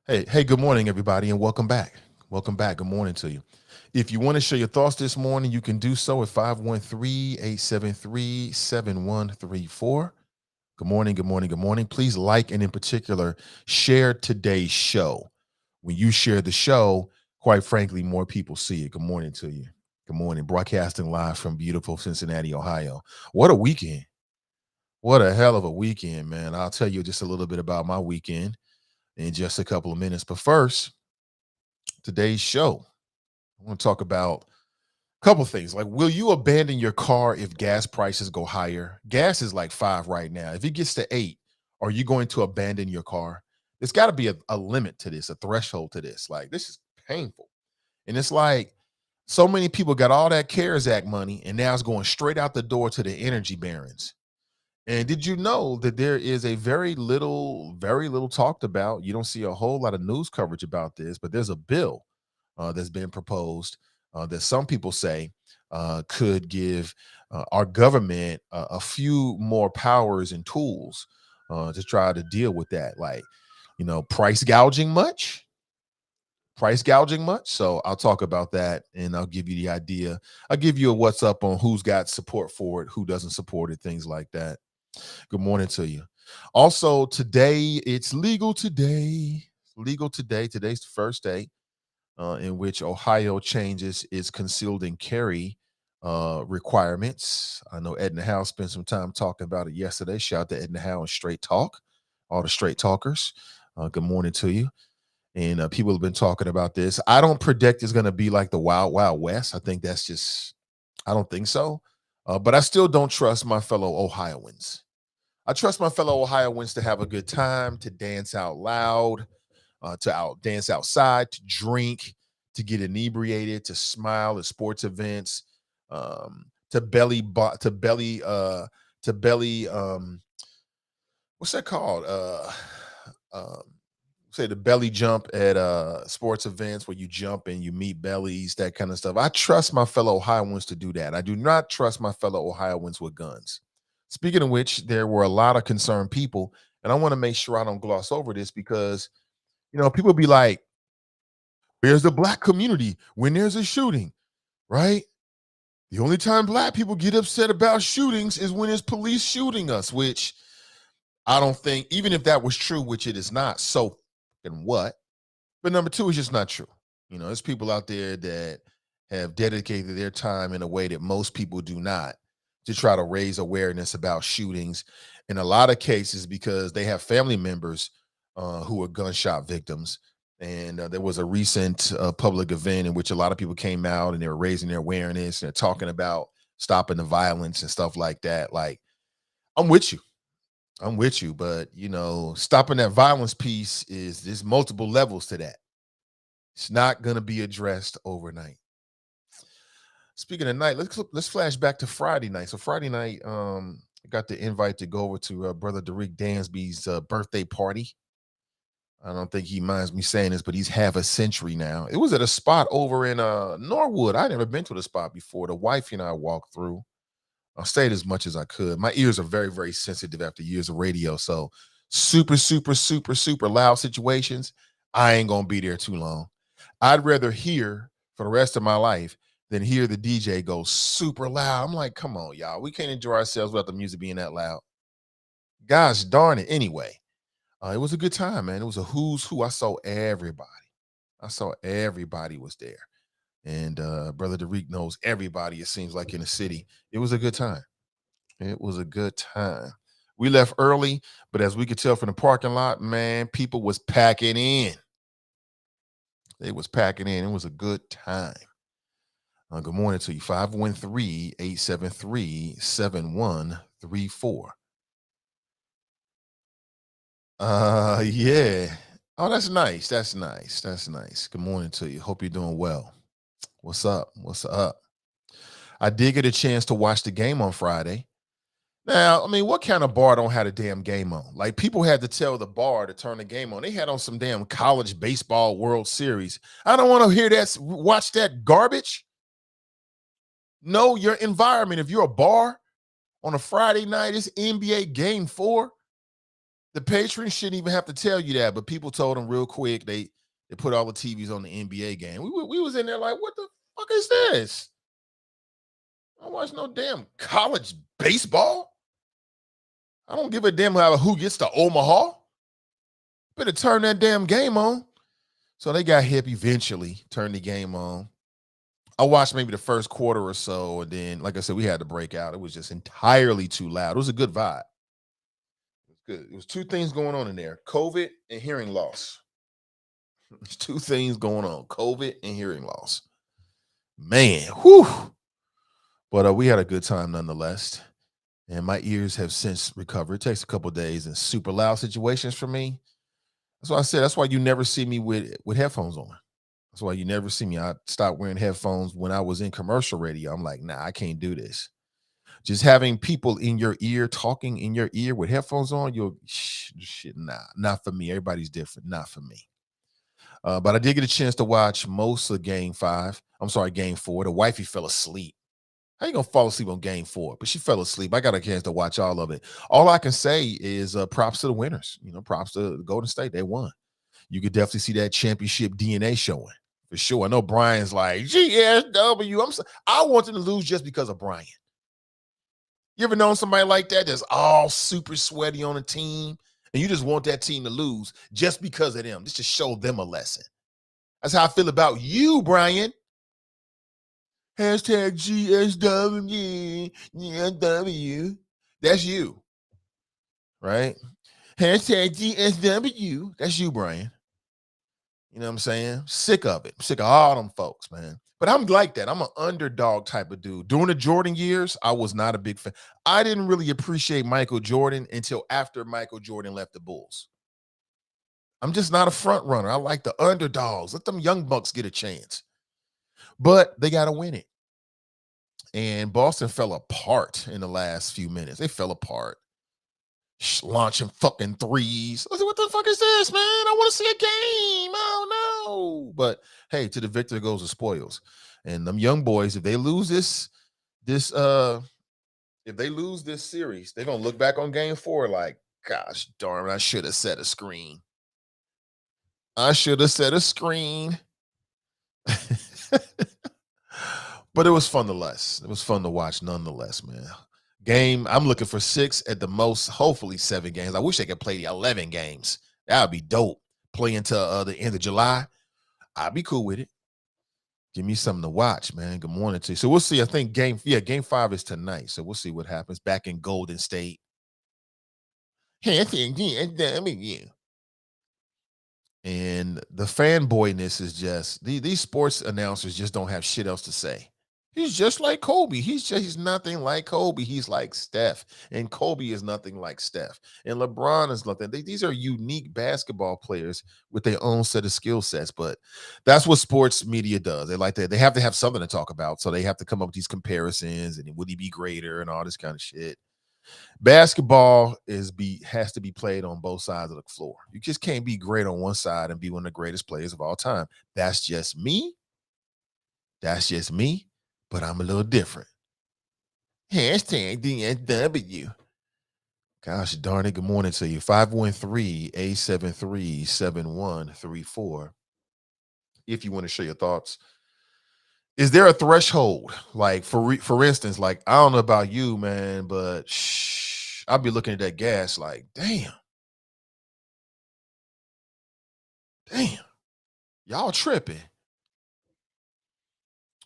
Hey, good morning, everybody, and welcome back. Welcome back. Good morning to you. If you want to share your thoughts this morning, you can do so at 513-873-7134. Good morning, good morning, good morning. Please like and in particular, share today's show. When you share the show, quite frankly, more people see it. Good morning to you. Good morning. Broadcasting live from beautiful Cincinnati, Ohio. What a weekend. What a hell of a weekend, man. I'll tell you just a little bit about my weekend in just a couple of minutes. But first, today's show, I want to talk about a couple things. Like, will you abandon your car if gas prices go higher? Gas is like 5 right now. If it gets to 8, are you going to abandon your car? There's got to be a limit to this, a threshold to this. Like, this is painful. And it's like so many people got all that CARES Act money and now it's going straight out the door to the energy barons. And did you know that there is a very little talked about? You don't see a whole lot of news coverage about this, but there's a bill that's been proposed that some people say could give our government a few more powers and tools to try to deal with that. Like, price gouging much? Price gouging much? So I'll talk about that and I'll give you the idea. I'll give you a what's up on who's got support for it, who doesn't support it, things like that. Good morning to you. Also, today, it's legal today. Legal today. Today's the first day in which Ohio changes its concealed and carry requirements. I know Edna Howe spent some time talking about it yesterday. Shout out to Edna Howe and Straight Talk, all the straight talkers. Good morning to you. And people have been talking about this. I don't predict it's going to be like the Wild Wild West. I think that's just, I don't think so. But I still don't trust my fellow Ohioans. I trust my fellow Ohioans to have a good time, to dance out loud, to dance outside, to drink, to get inebriated, to smile at sports events, to belly what's that called? Um, say the belly jump at sports events where you jump and you meet bellies, that kind of stuff. I trust my fellow Ohioans to do that. I do not trust my fellow Ohioans with guns. Speaking of which, there were a lot of concerned people, and I want to make sure I don't gloss over this because people be like, "Where's the black community when there's a shooting?" Right? The only time black people get upset about shootings is when it's police shooting us, which I don't think, even if that was true, which it is not. So, and what? But number two is just not true. There's people out there that have dedicated their time in a way that most people do not to try to raise awareness about shootings. In a lot of cases, because they have family members who are gunshot victims. And there was a recent public event in which a lot of people came out and they were raising their awareness and they're talking about stopping the violence and stuff like that. Like, I'm with you. I'm with you. But, stopping that violence piece there's multiple levels to that. It's not going to be addressed overnight. Speaking of night, let's flash back to Friday night. So Friday night, I got the invite to go over to brother Derek Dansby's birthday party. I don't think he minds me saying this, but he's half a century now. It was at a spot over in Norwood. I'd never been to the spot before. The wife and I walked through. I stayed as much as I could. My ears are very, very sensitive after years of radio. So super, super, super, super loud situations, I ain't gonna be there too long. I'd rather hear for the rest of my life than hear the DJ go super loud. I'm like, come on, y'all. We can't enjoy ourselves without the music being that loud. Gosh darn it. Anyway, it was a good time, man. It was a who's who. I saw everybody. I saw everybody was there. And Brother Derek knows everybody, it seems like, in the city. It was a good time. It was a good time. We left early, but as we could tell from the parking lot, man, people was packing in. They was packing in. It was a good time. Good morning to you. 513-873-7134. Yeah. Oh, that's nice. That's nice. That's nice. Good morning to you. Hope you're doing well. What's up? What's up? I did get a chance to watch the game on Friday. Now, I mean, what kind of bar don't have a damn game on? Like, people had to tell the bar to turn the game on. They had on some damn college baseball World Series. I don't want to hear that, watch that garbage. Know your environment. If you're a bar on a Friday night, it's NBA game 4. The patrons shouldn't even have to tell you that, but people told them real quick. They put all the TVs on the NBA game. We was in there like, what the fuck is this? I don't watch no damn college baseball. I don't give a damn who gets to Omaha. Better turn that damn game on. So they got hip eventually, turned the game on. I watched maybe the first quarter or so, and then, like I said, we had to break out. It was just entirely too loud. It was a good vibe. It was good. It was two things going on in there: COVID and hearing loss. There's two things going on: COVID and hearing loss. Man, whew. But we had a good time nonetheless. And my ears have since recovered. It takes a couple of days in super loud situations for me. That's why I said that's why you never see me with headphones on. That's why you never see me. I stopped wearing headphones when I was in commercial radio. I'm like, nah, I can't do this. Just having people in your ear talking in your ear with headphones on, you'll shit, nah, not for me. Everybody's different, not for me. But I did get a chance to watch most of game 5. I'm sorry, game 4. The wifey fell asleep. How you gonna fall asleep on game 4? But she fell asleep. I got a chance to watch all of it. All I can say is props to the winners. Props to Golden State. They won. You could definitely see that championship DNA showing for sure. I know Brian's like GSW. I want them to lose just because of Brian. You ever known somebody like that that's all super sweaty on a team, and you just want that team to lose just because of them, just to show them a lesson? That's how I feel about you, Brian. Hashtag GSW. GSW. That's you, right? Hashtag GSW. That's you, Brian. You know what I'm saying? Sick of it. Sick of all them folks, man. But I'm like that. I'm an underdog type of dude. During the Jordan years, I was not a big fan. I didn't really appreciate Michael Jordan until after Michael Jordan left the Bulls. I'm just not a front runner. I like the underdogs. Let them young bucks get a chance. But they got to win it. And Boston fell apart in the last few minutes. They fell apart. Launching fucking threes. I said, what the fuck is this, man? I want to see a game. Oh no. But hey, to the victor goes the spoils. And them young boys, if they lose if they lose this series, they're gonna look back on game 4 like, gosh darn it, I should have set a screen. I should have set a screen. But it was fun nonetheless. It was fun to watch nonetheless, man. I'm looking for 6 at the most, hopefully 7 games. I wish they could play the 11 games. That would be dope. Play until the end of July. I'd be cool with it. Give me something to watch, man. Good morning to you. So we'll see. I think game 5 is tonight. So we'll see what happens back in Golden State. And the fanboyness is just these sports announcers just don't have shit else to say. He's just like Kobe. He's nothing like Kobe. He's like Steph. And Kobe is nothing like Steph. And LeBron is nothing. These are unique basketball players with their own set of skill sets. But that's what sports media does. They have to have something to talk about. So they have to come up with these comparisons and would he be greater and all this kind of shit. Basketball has to be played on both sides of the floor. You just can't be great on one side and be one of the greatest players of all time. That's just me. But I'm a little different. Hashtag DSW. Gosh darn it. Good morning to you. 513-873-7134. If you want to share your thoughts. Is there a threshold? Like for instance, like I don't know about you, man, but I'll be looking at that gas like, damn, y'all tripping.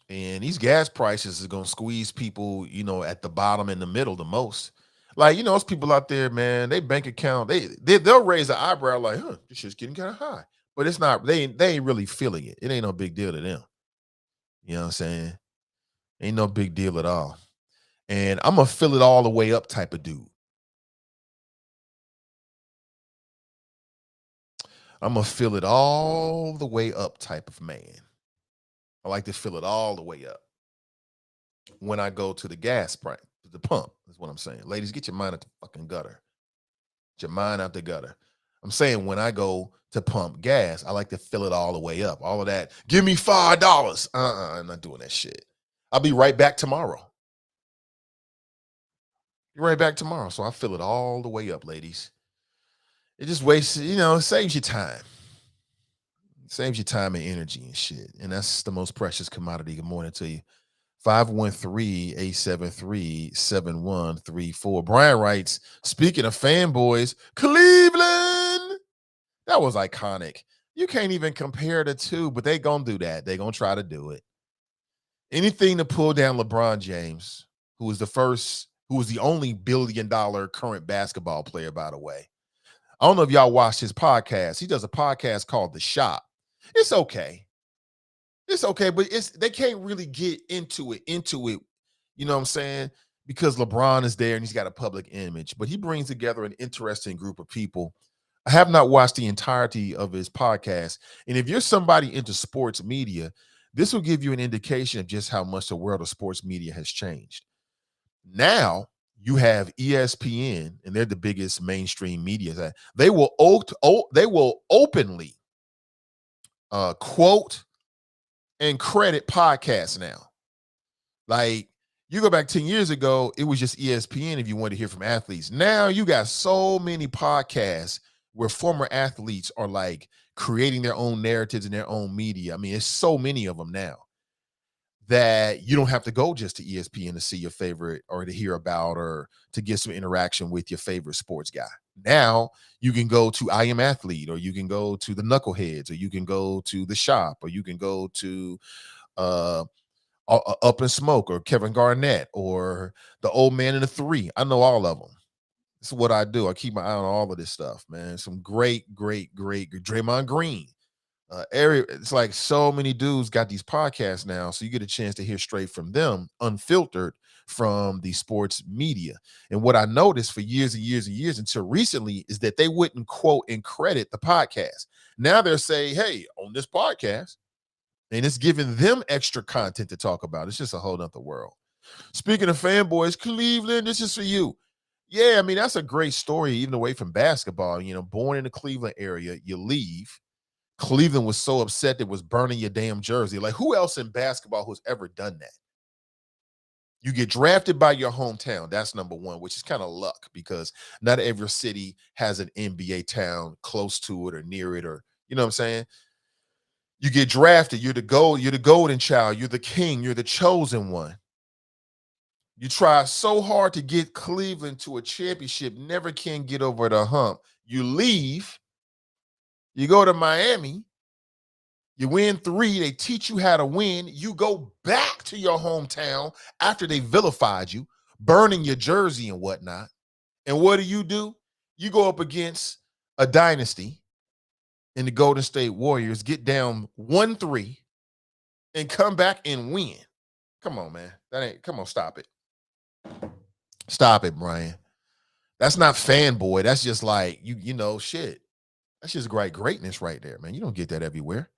And these gas prices is gonna squeeze people, at the bottom and the middle the most. Like, those people out there, man, they bank account, they'll raise an eyebrow like, this shit's getting kind of high. But it's not, they ain't really feeling it. It ain't no big deal to them. You know what I'm saying? Ain't no big deal at all. And I'm gonna fill it all the way up type of dude. I'm gonna fill it all the way up type of man. I like to fill it all the way up. When I go to the gas price, the pump, is what I'm saying. Ladies, get your mind out the fucking gutter. Get your mind out the gutter. I'm saying when I go to pump gas, I like to fill it all the way up. All of that, give me $5. I'm not doing that shit. I'll be right back tomorrow. Be right back tomorrow. So I fill it all the way up, ladies. It just wastes, it saves you time. Saves you time and energy and shit. And that's the most precious commodity. Good morning to you. 513-873-7134. Brian writes, speaking of fanboys, Cleveland. That was iconic. You can't even compare the two, but they gonna do that. They gonna try to do it. Anything to pull down LeBron James, who was the only billion-dollar current basketball player, by the way. I don't know if y'all watched his podcast. He does a podcast called The Shop. It's okay. It's okay, but they can't really get into it. You know what I'm saying? Because LeBron is there and he's got a public image, but he brings together an interesting group of people. I have not watched the entirety of his podcast. And if you're somebody into sports media, this will give you an indication of just how much the world of sports media has changed. Now you have ESPN, and they're the biggest mainstream media. They will openly quote and credit podcasts now. Like, you go back 10 years ago, it was just ESPN if you wanted to hear from athletes. Now you got so many podcasts where former athletes are like creating their own narratives and their own media. I mean, it's so many of them now that you don't have to go just to ESPN to see your favorite or to hear about or to get some interaction with your favorite sports guy. Now you can go to I Am Athlete, or you can go to the Knuckleheads, or you can go to The Shop, or you can go to Up in Smoke, or Kevin Garnett, or the Old Man in the Three. I know all of them. This is what I do. I keep my eye on all of this stuff, man. Some great Draymond Green. It's like so many dudes got these podcasts now, so you get a chance to hear straight from them, unfiltered from the sports media. And what I noticed for years and years and years until recently is that they wouldn't quote and credit the podcast. Now they're saying, hey, on this podcast, and it's giving them extra content to talk about. It's just a whole nother world. Speaking of fanboys, Cleveland, this is for you. Yeah, I mean, that's a great story, even away from basketball. Born in the Cleveland area, you leave. Cleveland was so upset that was burning your damn jersey. Like, who else in basketball who's ever done that? You get drafted by your hometown. That's number one, which is kind of luck because not every city has an NBA town close to it or near it, or you know what I'm saying? You get drafted. You're the golden child. You're the king. You're the chosen one. You try so hard to get Cleveland to a championship, never can get over the hump. You leave. You go to Miami. You win 3. They teach you how to win. You go back to your hometown after they vilified you, burning your jersey and whatnot. And what do? You go up against a dynasty in the Golden State Warriors, get down 1-3, and come back and win. Come on, man. Come on, stop it. Stop it, Brian. That's not fanboy. That's just like, shit. That's just greatness right there, man. You don't get that everywhere.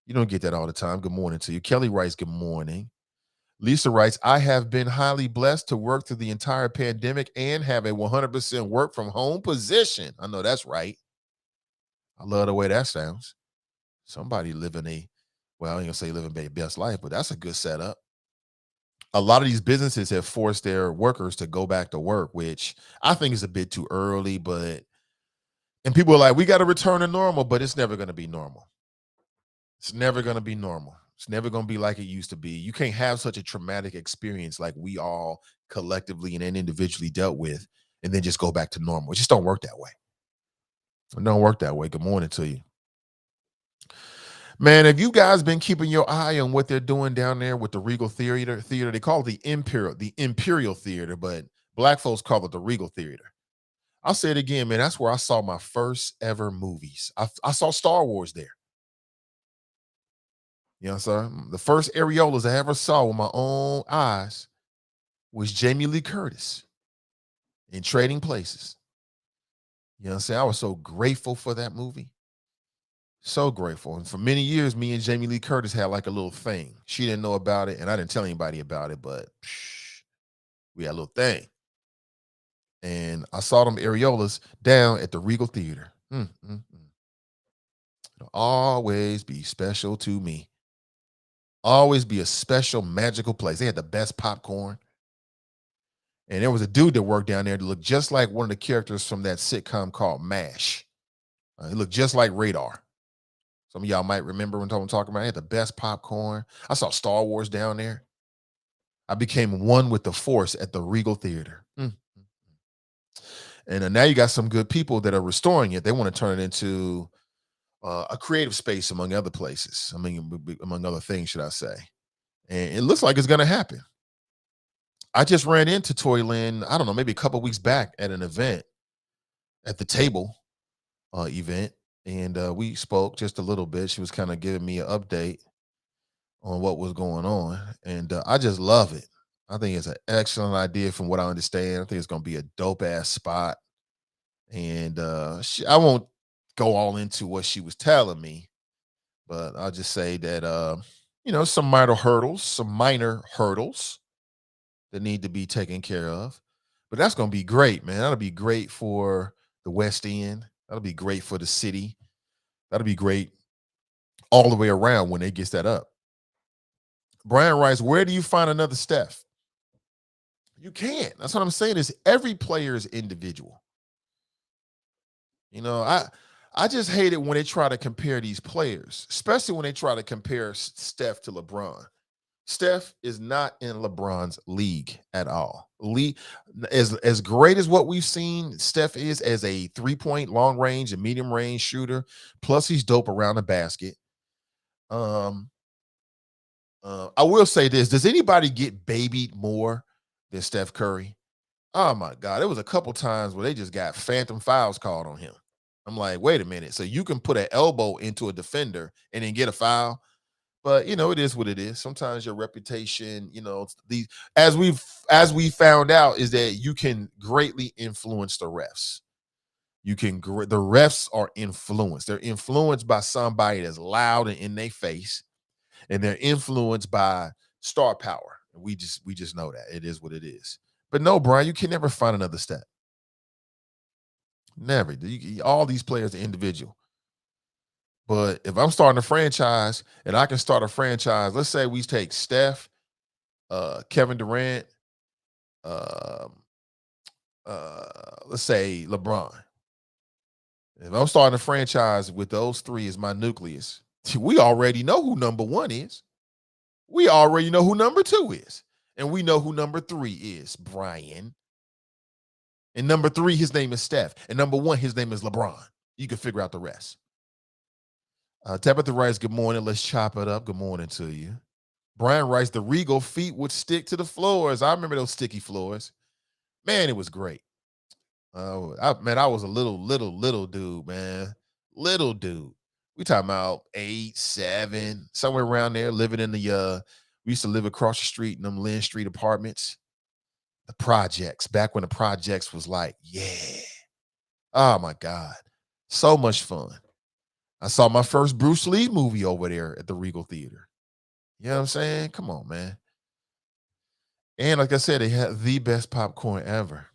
You don't get that all the time. Good morning to you. Kelly writes, good morning. Lisa writes, I have been highly blessed to work through the entire pandemic and have a 100% work from home position. I know that's right. I love the way that sounds. Somebody living I ain't gonna say living their best life, but that's a good setup. A lot of these businesses have forced their workers to go back to work, which I think is a bit too early, and people are like, we got to return to normal, but it's never going to be normal. It's never going to be normal. It's never going to be like it used to be. You can't have such a traumatic experience like we all collectively and individually dealt with and then just go back to normal. It just don't work that way. It don't work that way. Good morning to you. Man, have you guys been keeping your eye on what they're doing down there with the Regal Theater? They call it the Imperial Theater, but black folks call it the Regal Theater. I'll say it again, man. That's where I saw my first ever movies. I saw Star Wars there. You know, sir. The first areolas I ever saw with my own eyes was Jamie Lee Curtis in Trading Places. You know what I'm saying? I was so grateful for that movie. So grateful. And for many years, me and Jamie Lee Curtis had like a little thing. She didn't know about it, and I didn't tell anybody about it, but we had a little thing. And I saw them areolas down at the Regal Theater. It'll always be special to me. Always be a special, magical place. They had the best popcorn. And there was a dude that worked down there that looked just like one of the characters from that sitcom called MASH. It looked just like Radar. Some of y'all might remember when I'm talking about. I had the best popcorn. I saw Star Wars down there. I became one with the Force at the Regal Theater. And now you got some good people that are restoring it. They want to turn it into a creative space, among other places. I mean, among other things, should I say? And it looks like it's going to happen. I just ran into Toyland, I don't know, maybe a couple weeks back at an event, at the table event, and we spoke just a little bit. She was kind of giving me an update on what was going on, and I just love it. I think it's an excellent idea from what I understand. I think it's going to be a dope ass spot, and I won't go all into what she was telling me, but I'll just say that some minor hurdles that need to be taken care of. But that's going to be great, man. That'll be great for the West End. That'll be great for the city. That'll be great all the way around when they get that up. Brian writes, where do you find another Steph? You can't. That's what I'm saying, is every player is individual. I just hate it when they try to compare these players, especially when they try to compare Steph to LeBron. Steph is not in LeBron's league at all. As great as what we've seen Steph is as a 3-point long range and medium range shooter, plus he's dope around the basket. I will say this: does anybody get babied more than Steph Curry? Oh my God, there was a couple times where they just got phantom fouls called on him. I'm like, wait a minute. So you can put an elbow into a defender and then get a foul? But it is what it is. Sometimes your reputation, these as we found out, is that you can greatly influence the refs. The refs are influenced. They're influenced by somebody that's loud and in their face, and they're influenced by star power. And we just know that it is what it is. But no, Brian, you can never find another step. Never. All these players are individual. But if I'm starting a franchise and I can start a franchise, let's say we take Steph, Kevin Durant, um, let's say LeBron. If I'm starting a franchise with those three as my nucleus, we already know who number one is. We already know who number two is. And we know who number three is, Brian. And number three, his name is Steph. And number one, his name is LeBron. You can figure out the rest. Tabitha writes, good morning. Let's chop it up. Good morning to you. Brian writes, the Regal feet would stick to the floors. I remember those sticky floors. Man, it was great. I was a little dude, man. Little dude. We talking about 8, 7, somewhere around there, living in we used to live across the street in them Lynn Street apartments. The projects, back when the projects was like, yeah. Oh my God. So much fun. I saw my first Bruce Lee movie over there at the Regal Theater. You know what I'm saying? Come on, man. And like I said, they had the best popcorn ever.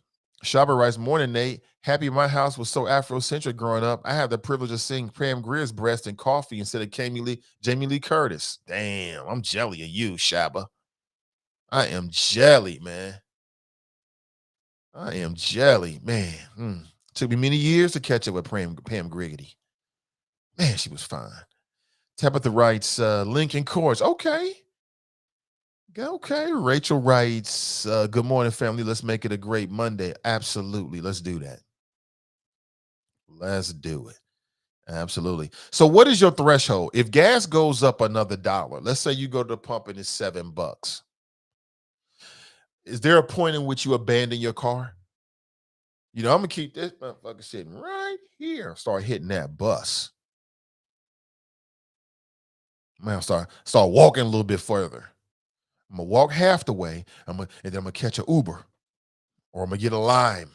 Shabba writes, morning, Nate. Happy my house was so Afrocentric growing up. I had the privilege of seeing Pam Grier's breast and coffee instead of Jamie Lee Curtis. Damn, I'm jelly of you, Shabba. I am jelly, man. I am jelly, man. Took me many years to catch up with Pam Griggity. Man, she was fine. Tabitha writes, Lincoln Courts. Okay. Rachel writes, good morning, family. Let's make it a great Monday. Absolutely. Let's do that. Let's do it. Absolutely. So what is your threshold? If gas goes up another $1, let's say you go to the pump and it's $7. Is there a point in which you abandon your car? I'm going to keep this motherfucker sitting right here. Start hitting that bus. Man, start walking a little bit further. I'm going to walk half the way, and then I'm going to catch an Uber, or I'm going to get a Lime.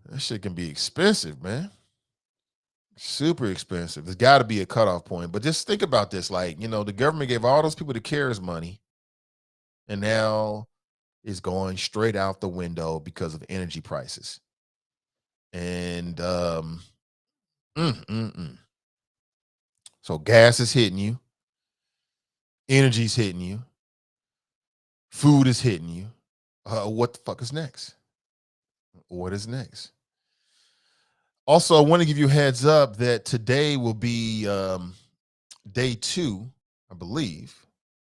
That shit can be expensive, man. Super expensive. There's got to be a cutoff point. But just think about this. Like, the government gave all those people the CARES money, and now it's going straight out the window because of energy prices. And so gas is hitting you. Energy's hitting you. Food is hitting you. What the fuck is next? What is next? Also, I want to give you a heads up that today will be day 2, I believe.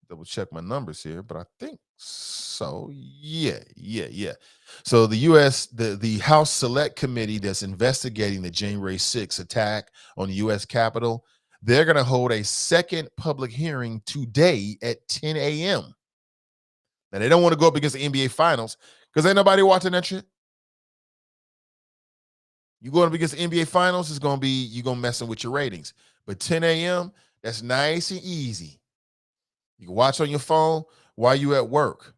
Double check my numbers here, but I think so. Yeah. So the House Select Committee that's investigating the January 6th attack on the U.S. Capitol, they're going to hold a second public hearing today at 10 a.m. Now, they don't want to go up against the NBA Finals because ain't nobody watching that shit. You going up against the NBA Finals, it's going to be, you're going to messing with your ratings. But 10 a.m., that's nice and easy. You can watch on your phone while you at work.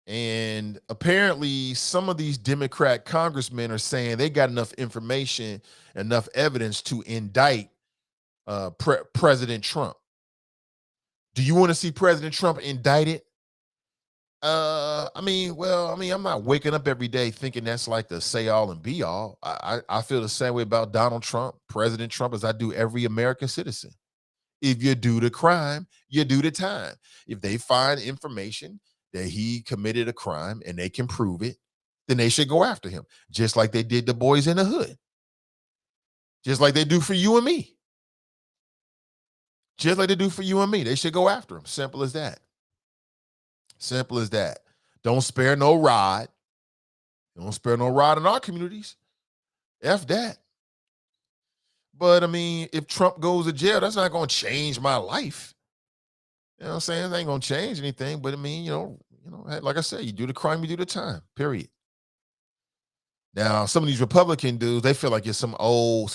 And apparently, some of these Democrat congressmen are saying they got enough information, enough evidence to indict President Trump. Do you want to see President Trump indicted? I'm not waking up every day thinking that's like the say all and be all. I feel the same way about Donald Trump, President Trump, as I do every American citizen. If you do the crime, you do the time. If they find information that he committed a crime and they can prove it, then they should go after him, just like they did the boys in the hood, just like they do for you and me. Just like they do for you and me. They should go after him. Simple as that. Simple as that. Don't spare no rod. Don't spare no rod in our communities. F that. But I mean, if Trump goes to jail, that's not going to change my life. You know what I'm saying? It ain't going to change anything. But I mean, like I said, you do the crime, you do the time, period. Now, some of these Republican dudes, they feel like it's some whole,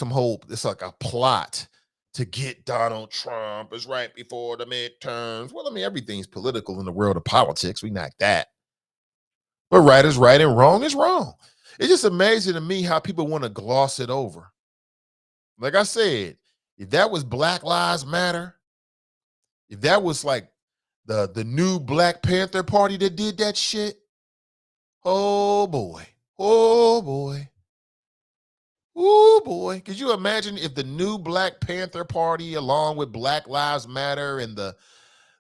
it's like a plot to get Donald Trump. It's right before the midterms. Well, I mean, everything's political in the world of politics. We not that. But right is right and wrong is wrong. It's just amazing to me how people want to gloss it over. Like I said, if that was Black Lives Matter, if that was like the new Black Panther Party that did that shit, oh boy. Oh boy. Oh boy. Could you imagine if the new Black Panther Party, along with Black Lives Matter and the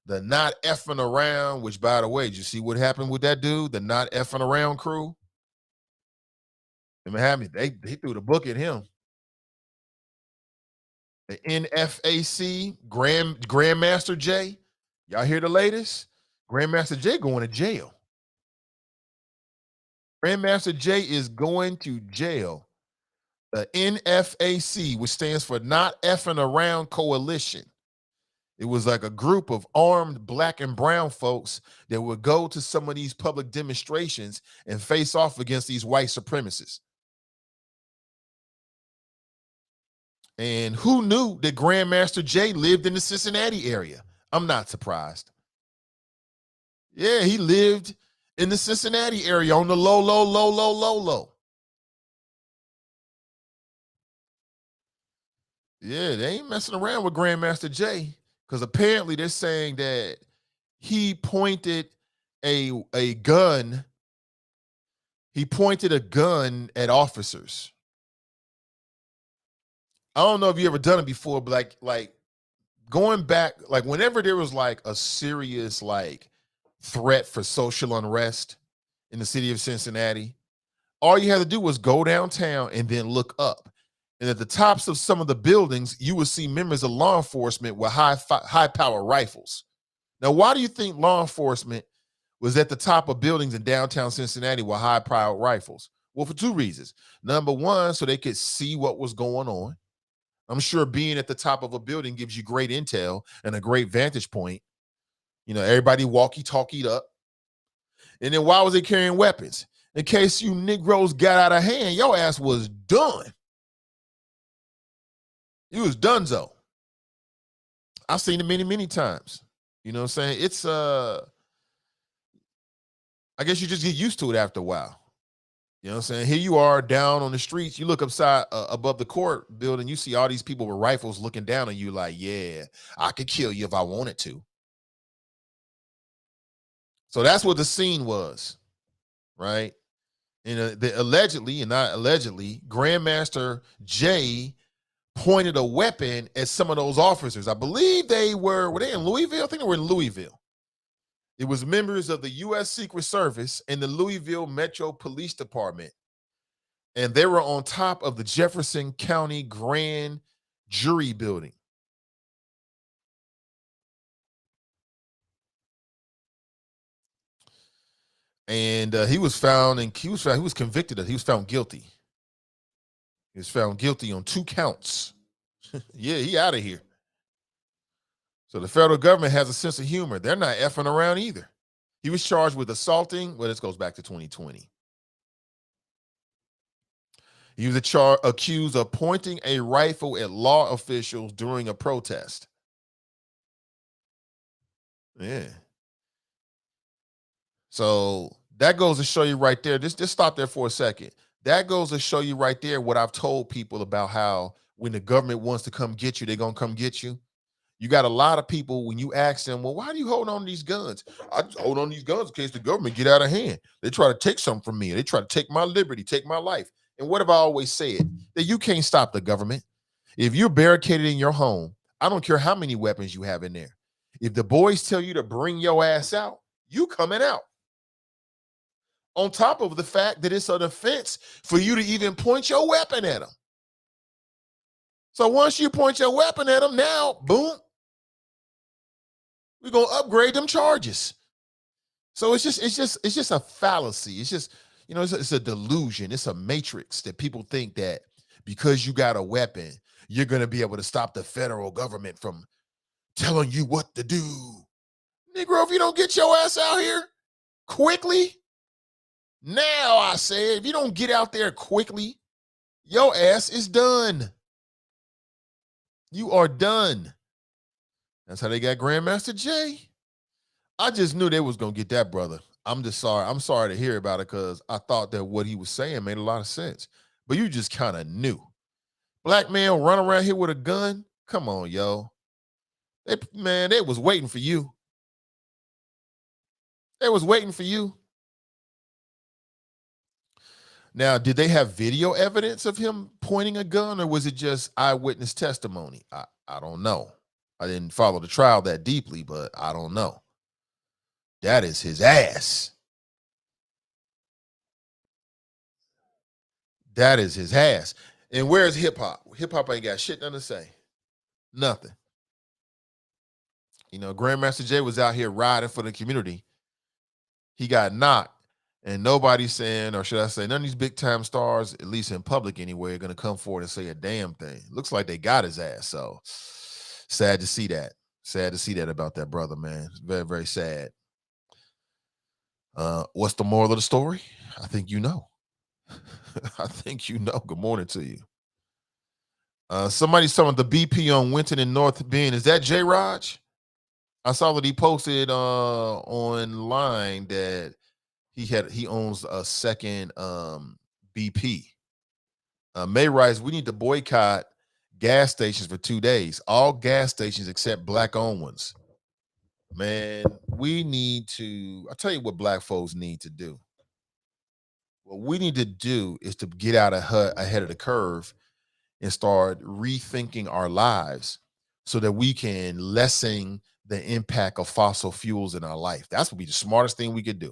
not effing around, which by the way, did you see what happened with that dude, the not effing around crew? They threw the book at him. The NFAC, Grandmaster Jay. Y'all hear the latest? Grandmaster Jay going to jail. Grandmaster Jay is going to jail. The NFAC, which stands for Not Effing Around Coalition. It was like a group of armed Black and brown folks that would go to some of these public demonstrations and face off against these white supremacists. And who knew that Grandmaster Jay lived in the Cincinnati area? I'm not surprised. Yeah, he lived in the Cincinnati area on the low. Yeah, they ain't messing around with Grandmaster Jay because apparently they're saying that he pointed a gun. He pointed a gun at officers. I don't know if you ever done it before, but like going back, like whenever there was like a serious like threat for social unrest in the city of Cincinnati, all you had to do was go downtown and then look up. And at the tops of some of the buildings, you would see members of law enforcement with high power rifles. Now, why do you think law enforcement was at the top of buildings in downtown Cincinnati with high power rifles? Well, for two reasons. Number one, so they could see what was going on. I'm sure being at the top of a building gives you great intel and a great vantage point. You know, everybody walkie-talkied up. And then why was they carrying weapons? In case you Negroes got out of hand, your ass was done. You was donezo. I've seen it many, many times. You know what I'm saying? It's I guess you just get used to it after a while. You know what I'm saying? Here you are down on the streets. You look upside above the court building. You see all these people with rifles looking down on you like, yeah, I could kill you if I wanted to. So that's what the scene was, right? And allegedly, and not allegedly, Grandmaster Jay pointed a weapon at some of those officers. I believe were they in Louisville? I think they were in Louisville. It was members of the U.S. Secret Service and the Louisville Metro Police Department. And they were on top of the Jefferson County Grand Jury building. And he was convicted he was found guilty. He was found guilty on 2 counts. Yeah, he out of here. So the federal government has a sense of humor. They're not effing around either. He was charged with assaulting. Well, this goes back to 2020. He was accused of pointing a rifle at law officials during a protest. Yeah. So that goes to show you right there. Just stop there for a second. That goes to show you right there what I've told people about how when the government wants to come get you, they're going to come get you. You got a lot of people, when you ask them, well, why do you hold on to these guns? I just hold on to these guns in case the government get out of hand. They try to take something from me. They try to take my liberty, take my life. And what have I always said? That you can't stop the government. If you're barricaded in your home, I don't care how many weapons you have in there. If the boys tell you to bring your ass out, you coming out. On top of the fact that it's an offense for you to even point your weapon at them. So once you point your weapon at them, now, boom, we're gonna upgrade them charges. So it's just a fallacy. It's just, it's a delusion. It's a matrix that people think that because you got a weapon, you're gonna be able to stop the federal government from telling you what to do. Negro, if you don't get your ass out here quickly, now I say, if you don't get out there quickly, your ass is done. You are done. That's how they got Grandmaster Jay. I just knew they was going to get that brother. I'm just sorry. I'm sorry to hear about it because I thought that what he was saying made a lot of sense. But you just kind of knew. Black man run around here with a gun? Come on, yo. They was waiting for you. They was waiting for you. Now, did they have video evidence of him pointing a gun, or was it just eyewitness testimony? I don't know. I didn't follow the trial that deeply, but I don't know. That is his ass. That is his ass. And where's hip hop? Hip hop ain't got shit nothing to say. Nothing. Grandmaster Jay was out here riding for the community. He got knocked. And nobody's saying, or should I say, none of these big time stars, at least in public anyway, are going to come forward and say a damn thing. Looks like they got his ass. So sad to see that. Sad to see that about that brother, man. It's very, very sad. What's the moral of the story? I think you know. I think you know. Good morning to you. Somebody's talking the BP on Winton and North Bend. Is that J. Raj? I saw that he posted online that he owns a second BP. May Rice, we need to boycott gas stations for 2 days. All gas stations except black-owned ones. Man, I'll tell you what black folks need to do. What we need to do is to get out ahead of the curve and start rethinking our lives so that we can lessen the impact of fossil fuels in our life. That's would be the smartest thing we could do.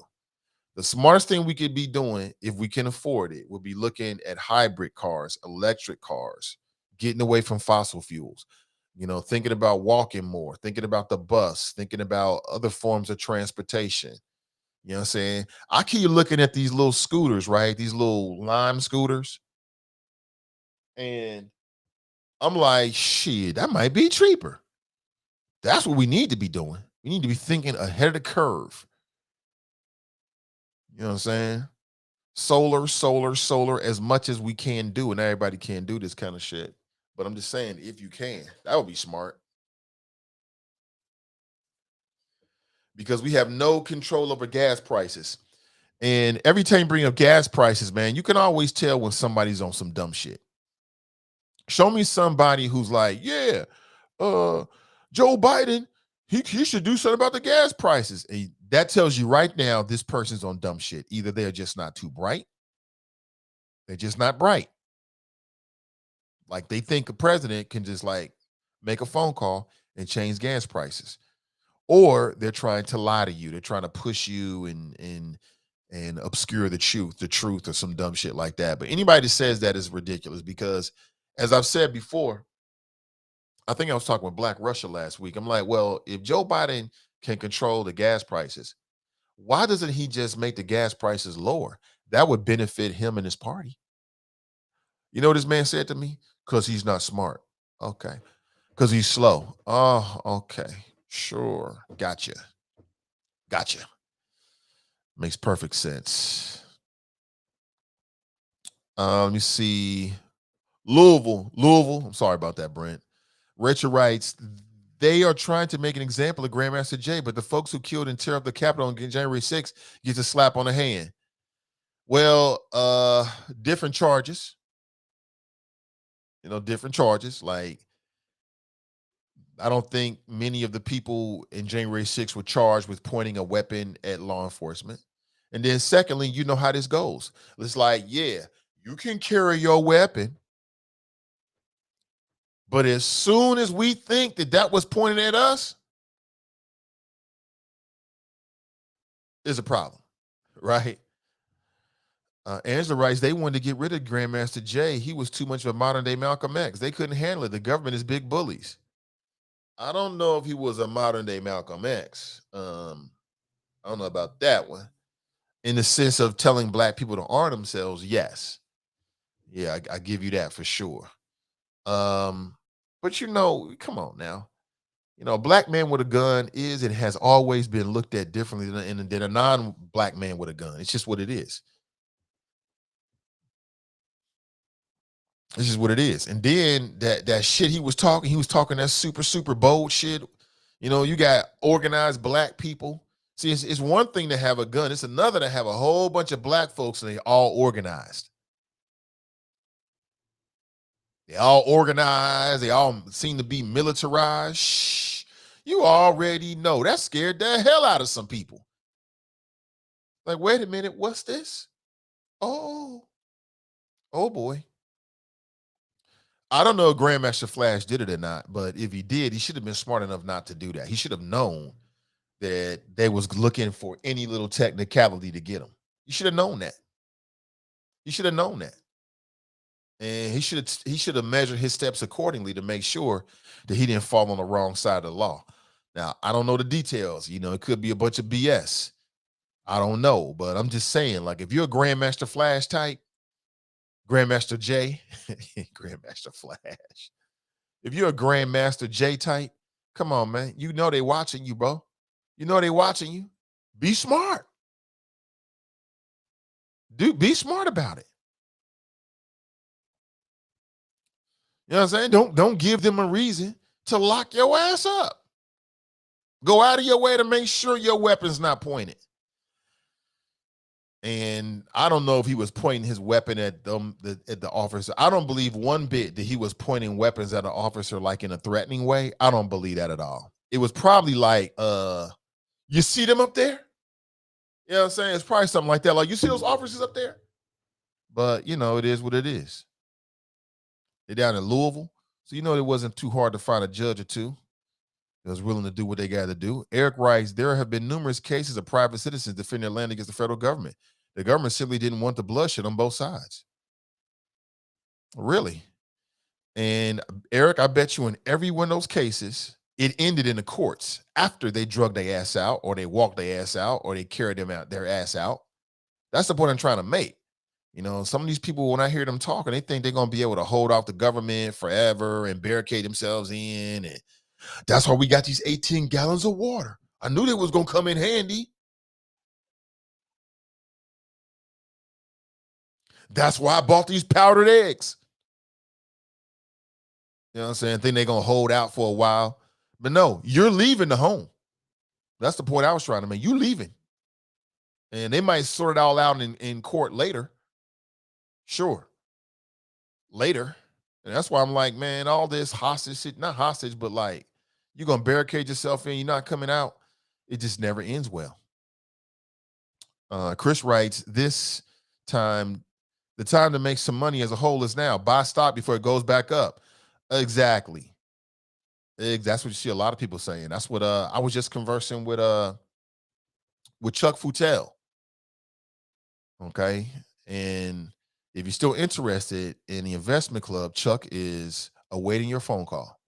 The smartest thing we could be doing, if we can afford it, would be looking at hybrid cars, electric cars, getting away from fossil fuels, thinking about walking more, thinking about the bus, thinking about other forms of transportation. You know what I'm saying? I keep looking at these little scooters, right? These little Lime scooters. And I'm like, shit, that might be cheaper. That's what we need to be doing. We need to be thinking ahead of the curve. You know what I'm saying? Solar, as much as we can do, and everybody can do this kind of shit. But I'm just saying, if you can, that would be smart. Because we have no control over gas prices. And every time you bring up gas prices, man, you can always tell when somebody's on some dumb shit. Show me somebody who's like, yeah, Joe Biden, he should do something about the gas prices. And that tells you right now this person's on dumb shit. Either they're just not too bright. They're just not bright. Like they think a president can just like make a phone call and change gas prices. Or they're trying to lie to you. They're trying to push you and and obscure the truth or some dumb shit like that. But anybody that says that is ridiculous because, as I've said before, I think I was talking with Black Russia last week. I'm like, well, if Joe Biden can control the gas prices, why doesn't he just make the gas prices lower? That would benefit him and his party. You know what this man said to me? Because he's not smart. Okay. Because he's slow. Oh, okay. Sure. Gotcha. Gotcha. Makes perfect sense. Let me see. Louisville. I'm sorry about that, Brent. Rachel writes, they are trying to make an example of Grandmaster Jay, but the folks who killed and tear up the Capitol on January 6th gets a slap on the hand. Well, different charges. Different charges. Like, I don't think many of the people in January 6th were charged with pointing a weapon at law enforcement. And then secondly, you know how this goes. It's like, yeah, you can carry your weapon, but as soon as we think that that was pointed at us, is a problem, right? Angela writes, they wanted to get rid of Grandmaster Jay. He was too much of a modern day Malcolm X. They couldn't handle it. The government is big bullies. I don't know if he was a modern day Malcolm X. I don't know about that one. In the sense of telling black people to arm themselves, yes. Yeah, I give you that for sure. But come on now. A black man with a gun is and has always been looked at differently than a non-black man with a gun. It's just what it is. It's just what it is. And then that shit he was talking that super, super bold shit. You got organized black people. See, it's one thing to have a gun. It's another to have a whole bunch of black folks and they all organized. They all organized. They all seem to be militarized. Shh. You already know. That scared the hell out of some people. Like, wait a minute, what's this? Oh boy. I don't know if Grandmaster Flash did it or not, but if he did, he should have been smart enough not to do that. He should have known that they was looking for any little technicality to get him. You should have known that. He should have known that. And he should have measured his steps accordingly to make sure that he didn't fall on the wrong side of the law. Now, I don't know the details. It could be a bunch of BS. I don't know, but I'm just saying, like, if you're a Grandmaster Flash type, Grandmaster J, Grandmaster Flash. If you're a Grandmaster J type, come on, man. They watching you, bro. They watching you. Be smart. Dude, be smart about it. You know what I'm saying? Don't give them a reason to lock your ass up. Go out of your way to make sure your weapon's not pointed. And I don't know if he was pointing his weapon at the officer. I don't believe one bit that he was pointing weapons at an officer like in a threatening way. I don't believe that at all. It was probably like, you see them up there? You know what I'm saying? It's probably something like that. Like, you see those officers up there? But it is what it is. They're down in Louisville. So it wasn't too hard to find a judge or two that was willing to do what they got to do. Eric writes, there have been numerous cases of private citizens defending their land against the federal government. The government simply didn't want the bloodshed on both sides. Really? And Eric, I bet you in every one of those cases, it ended in the courts after they drug their ass out or they walked their ass out or they carried their ass out. That's the point I'm trying to make. Some of these people, when I hear them talking, they think they're going to be able to hold off the government forever and barricade themselves in. And that's why we got these 18 gallons of water. I knew they was going to come in handy. That's why I bought these powdered eggs. You know what I'm saying? Think they're going to hold out for a while. But no, you're leaving the home. That's the point I was trying to make. You leaving. And they might sort it all out in court later. Sure. Later. And that's why I'm like, man, all this hostage shit, not hostage, but like, you're going to barricade yourself in, you're not coming out. It just never ends well. Chris writes, the time to make some money as a whole is now. Buy stock before it goes back up. Exactly. That's what you see a lot of people saying. That's what I was just conversing with Chuck Futel. Okay. And if you're still interested in the investment club, Chuck is awaiting your phone call.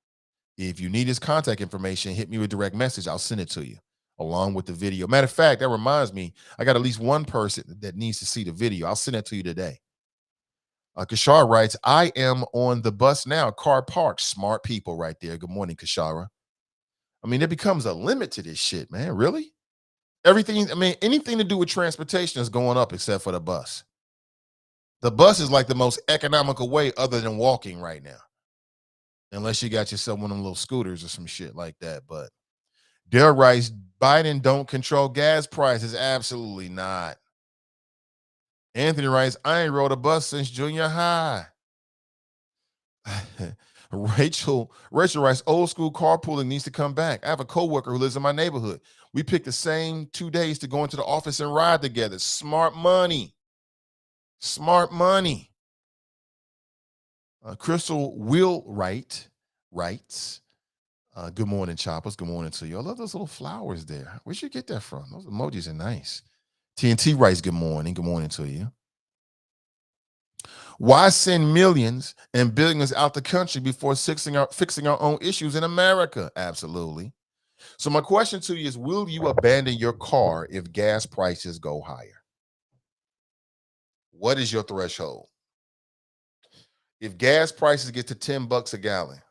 If you need his contact information, hit me with direct message. I'll send it to you along with the video. Matter of fact, that reminds me, I got at least one person that needs to see the video. I'll send it to you today. Kashara writes, I am on the bus now, car parked. Smart people right there. Good morning, Kashara. I mean, there becomes a limit to this shit, man. Really? Everything, I mean, anything to do with transportation is going up except for the bus. The bus is like the most economical way other than walking right now. Unless you got yourself one of them little scooters or some shit like that. But Dare writes, Biden don't control gas prices. Absolutely not. Anthony writes, I ain't rode a bus since junior high. Rachel writes, old school carpooling needs to come back. I have a coworker who lives in my neighborhood. We picked the same 2 days to go into the office and ride together. Smart money. Smart money. Crystal Wheelwright writes, good morning, choppers. Good morning to you. I love those little flowers there. Where'd you get that from? Those emojis are nice. TNT writes, good morning. Good morning to you. Why send millions and billions out the country before fixing our own issues in America? Absolutely. So my question to you is, will you abandon your car if gas prices go higher? What is your threshold? If gas prices get to $10 a gallon,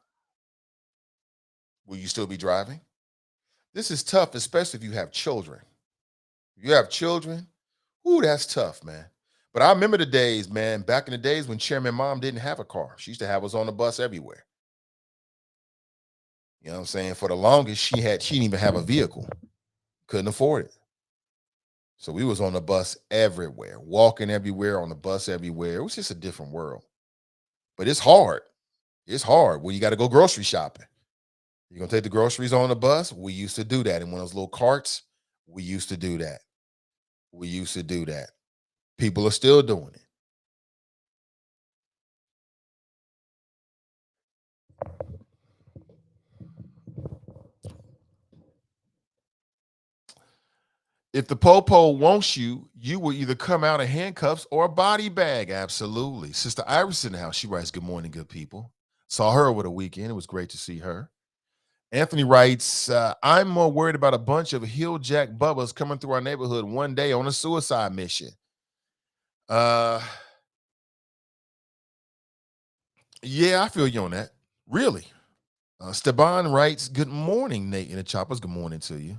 will you still be driving? This is tough, especially if you have children. If you have children, ooh, that's tough, man. But I remember the days, man, back in the days when Chairman Mom didn't have a car. She used to have us on the bus everywhere. You know what I'm saying? For the longest, she didn't even have a vehicle. Couldn't afford it. So we was on the bus everywhere, walking everywhere, on the bus everywhere. It was just a different world. But it's hard. It's hard when you got to go grocery shopping. You're going to take the groceries on the bus? We used to do that in one of those little carts. We used to do that. We used to do that. People are still doing it. If the popo wants you, you will either come out in handcuffs or a body bag. Absolutely. Sister Iris in the house. She writes, good morning, good people. Saw her over the weekend. It was great to see her. Anthony writes, I'm more worried about a bunch of heel jack bubbas coming through our neighborhood one day on a suicide mission. Yeah, I feel you on that. Really. Steban writes, good morning, Nate and the Choppers. Good morning to you.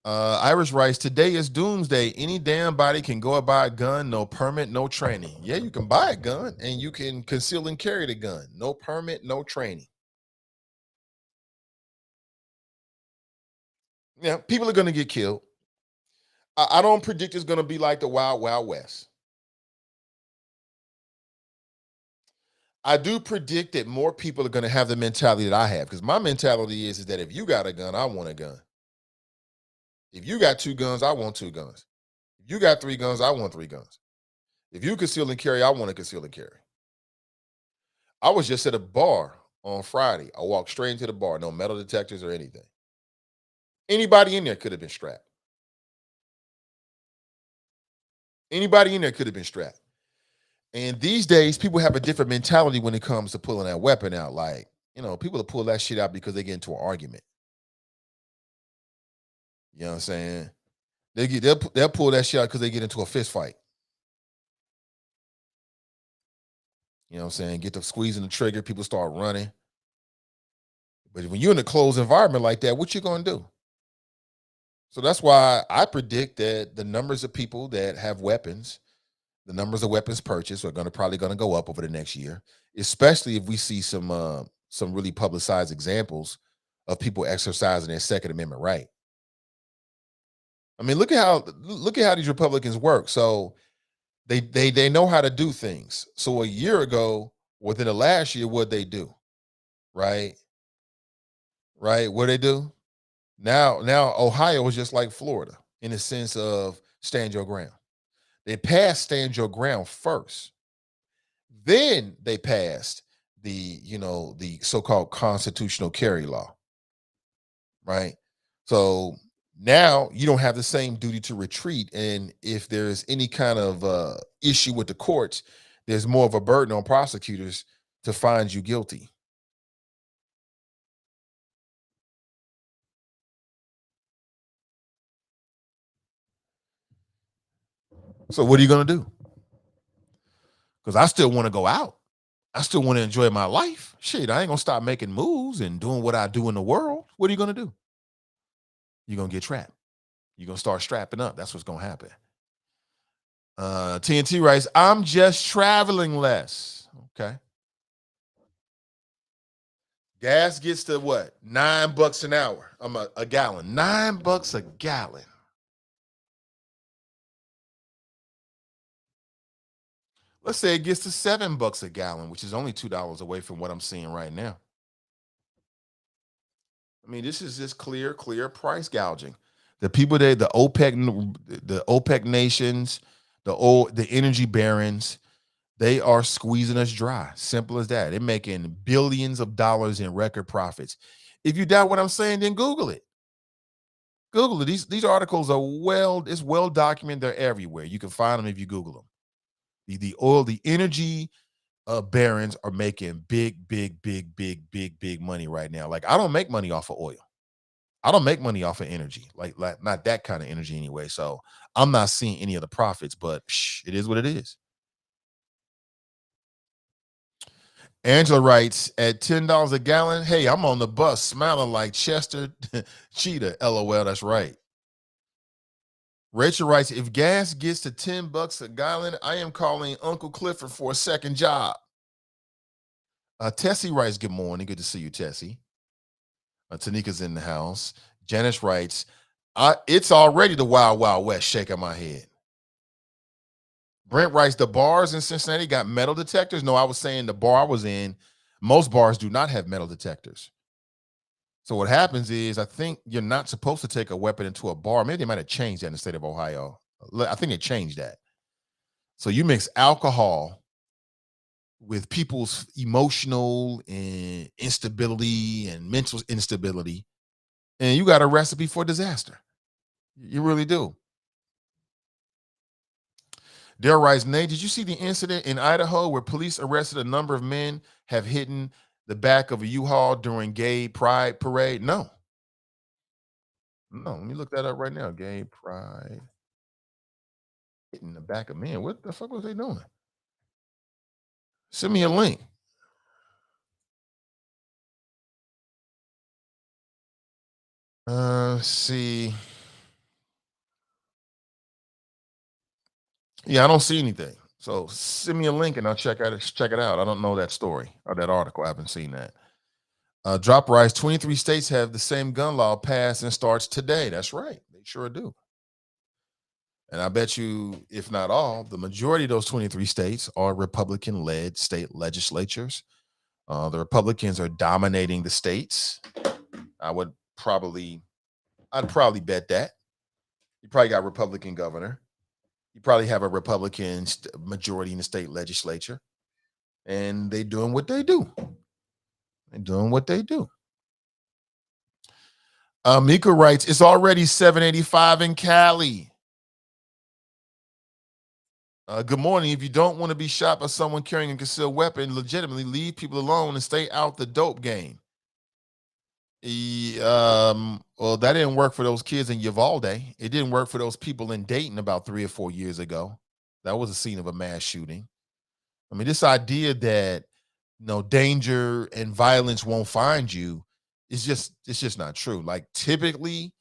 Irish writes, today is doomsday. Any damn body can go and buy a gun, no permit, no training. Yeah, you can buy a gun and you can conceal and carry the gun. No permit, no training. Yeah, people are going to get killed. I don't predict it's going to be like the Wild Wild West. I do predict that more people are going to have the mentality that I have, because my mentality is that if you got a gun, I want a gun. If you got 2 guns, I want 2 guns. If you got 3 guns, I want 3 guns. If you conceal and carry, I want to conceal and carry. I was just at a bar on Friday. I walked straight into the bar, no metal detectors or anything. Anybody in there could have been strapped. Anybody in there could have been strapped. And these days, people have a different mentality when it comes to pulling that weapon out. Like, people will pull that shit out because they get into an argument. You know what I'm saying? They'll pull that shit out because they get into a fist fight. You know what I'm saying? Get to squeezing the trigger, people start running. But when you're in a closed environment like that, what you gonna do? So that's why I predict that the numbers of people that have weapons, the numbers of weapons purchased are probably gonna go up over the next year, especially if we see some really publicized examples of people exercising their Second Amendment right. I mean, look at how these Republicans work. So they know how to do things. So a year ago, within the last year, what they do, right? Right? What they do? Now Ohio is just like Florida in the sense of stand your ground. They passed stand your ground first. Then they passed the so-called constitutional carry law. Right. So Now you don't have the same duty to retreat. And if there's any kind of issue with the courts, there's more of a burden on prosecutors to find you guilty. So what are you going to do? Because I still want to go out. I still want to enjoy my life. Shit, I ain't going to stop making moves and doing what I do in the world. What are you going to do? You're going to get trapped. You're going to start strapping up. That's what's going to happen. TNT writes, I'm just traveling less. Okay. Gas gets to what? $9 an hour. I'm a gallon. $9 a gallon. Let's say it gets to $7 a gallon, which is only $2 away from what I'm seeing right now. I mean, this is just clear price gouging. The people there, the OPEC nations, the energy barons, they are squeezing us dry. Simple as that. They're making billions of dollars in record profits. If you doubt what I'm saying, then Google it. Google it. These articles are it's well documented. They're everywhere. You can find them if you Google them. The energy barons are making big money right now. Like, I don't make money off of oil. I don't make money off of energy, like not that kind of energy anyway. So I'm not seeing any of the profits, but it is what it is. Angela writes, at $10 a gallon, hey, I'm on the bus smiling like Chester Cheetah. LOL, that's right. Rachel writes, if gas gets to $10 a gallon, I am calling Uncle Clifford for a second job. Tessie writes, good morning. Good to see you, Tessie. Tanika's in the house. Janice writes, it's already the Wild Wild West, shaking my head. Brent writes, the bars in Cincinnati got metal detectors. No, I was saying the bar I was in, most bars do not have metal detectors. So what happens is, I think you're not supposed to take a weapon into a bar. Maybe they might have changed that in the state of Ohio. I think they changed that. So you mix alcohol with people's emotional and instability and mental instability, and you got a recipe for disaster. You really do. Dale writes, Nate, did you see the incident in Idaho where police arrested a number of men have hidden the back of a U-Haul during gay pride parade? No. Let me look that up right now. Gay pride. Hitting the back of men. What the fuck was they doing? Send me a link. See. Yeah, I don't see anything. So send me a link and I'll check it out. I don't know that story or that article. I haven't seen that. Drop Rise, 23 states have the same gun law passed and starts today. That's right. They sure do. And I bet you, if not all, the majority of those 23 states are Republican-led state legislatures. The Republicans are dominating the states. I'd probably bet that. You probably got Republican governor. You probably have a Republican majority in the state legislature. And they doing what they do. They're doing what they do. Mika writes, it's already 785 in Cali. Good morning. If you don't want to be shot by someone carrying a concealed weapon, legitimately leave people alone and stay out the dope game. Well, that didn't work for those kids in Uvalde. It didn't work for those people in Dayton about 3 or 4 years ago. That was a scene of a mass shooting. I mean, this idea that danger and violence won't find you it's just not true. Like, typically,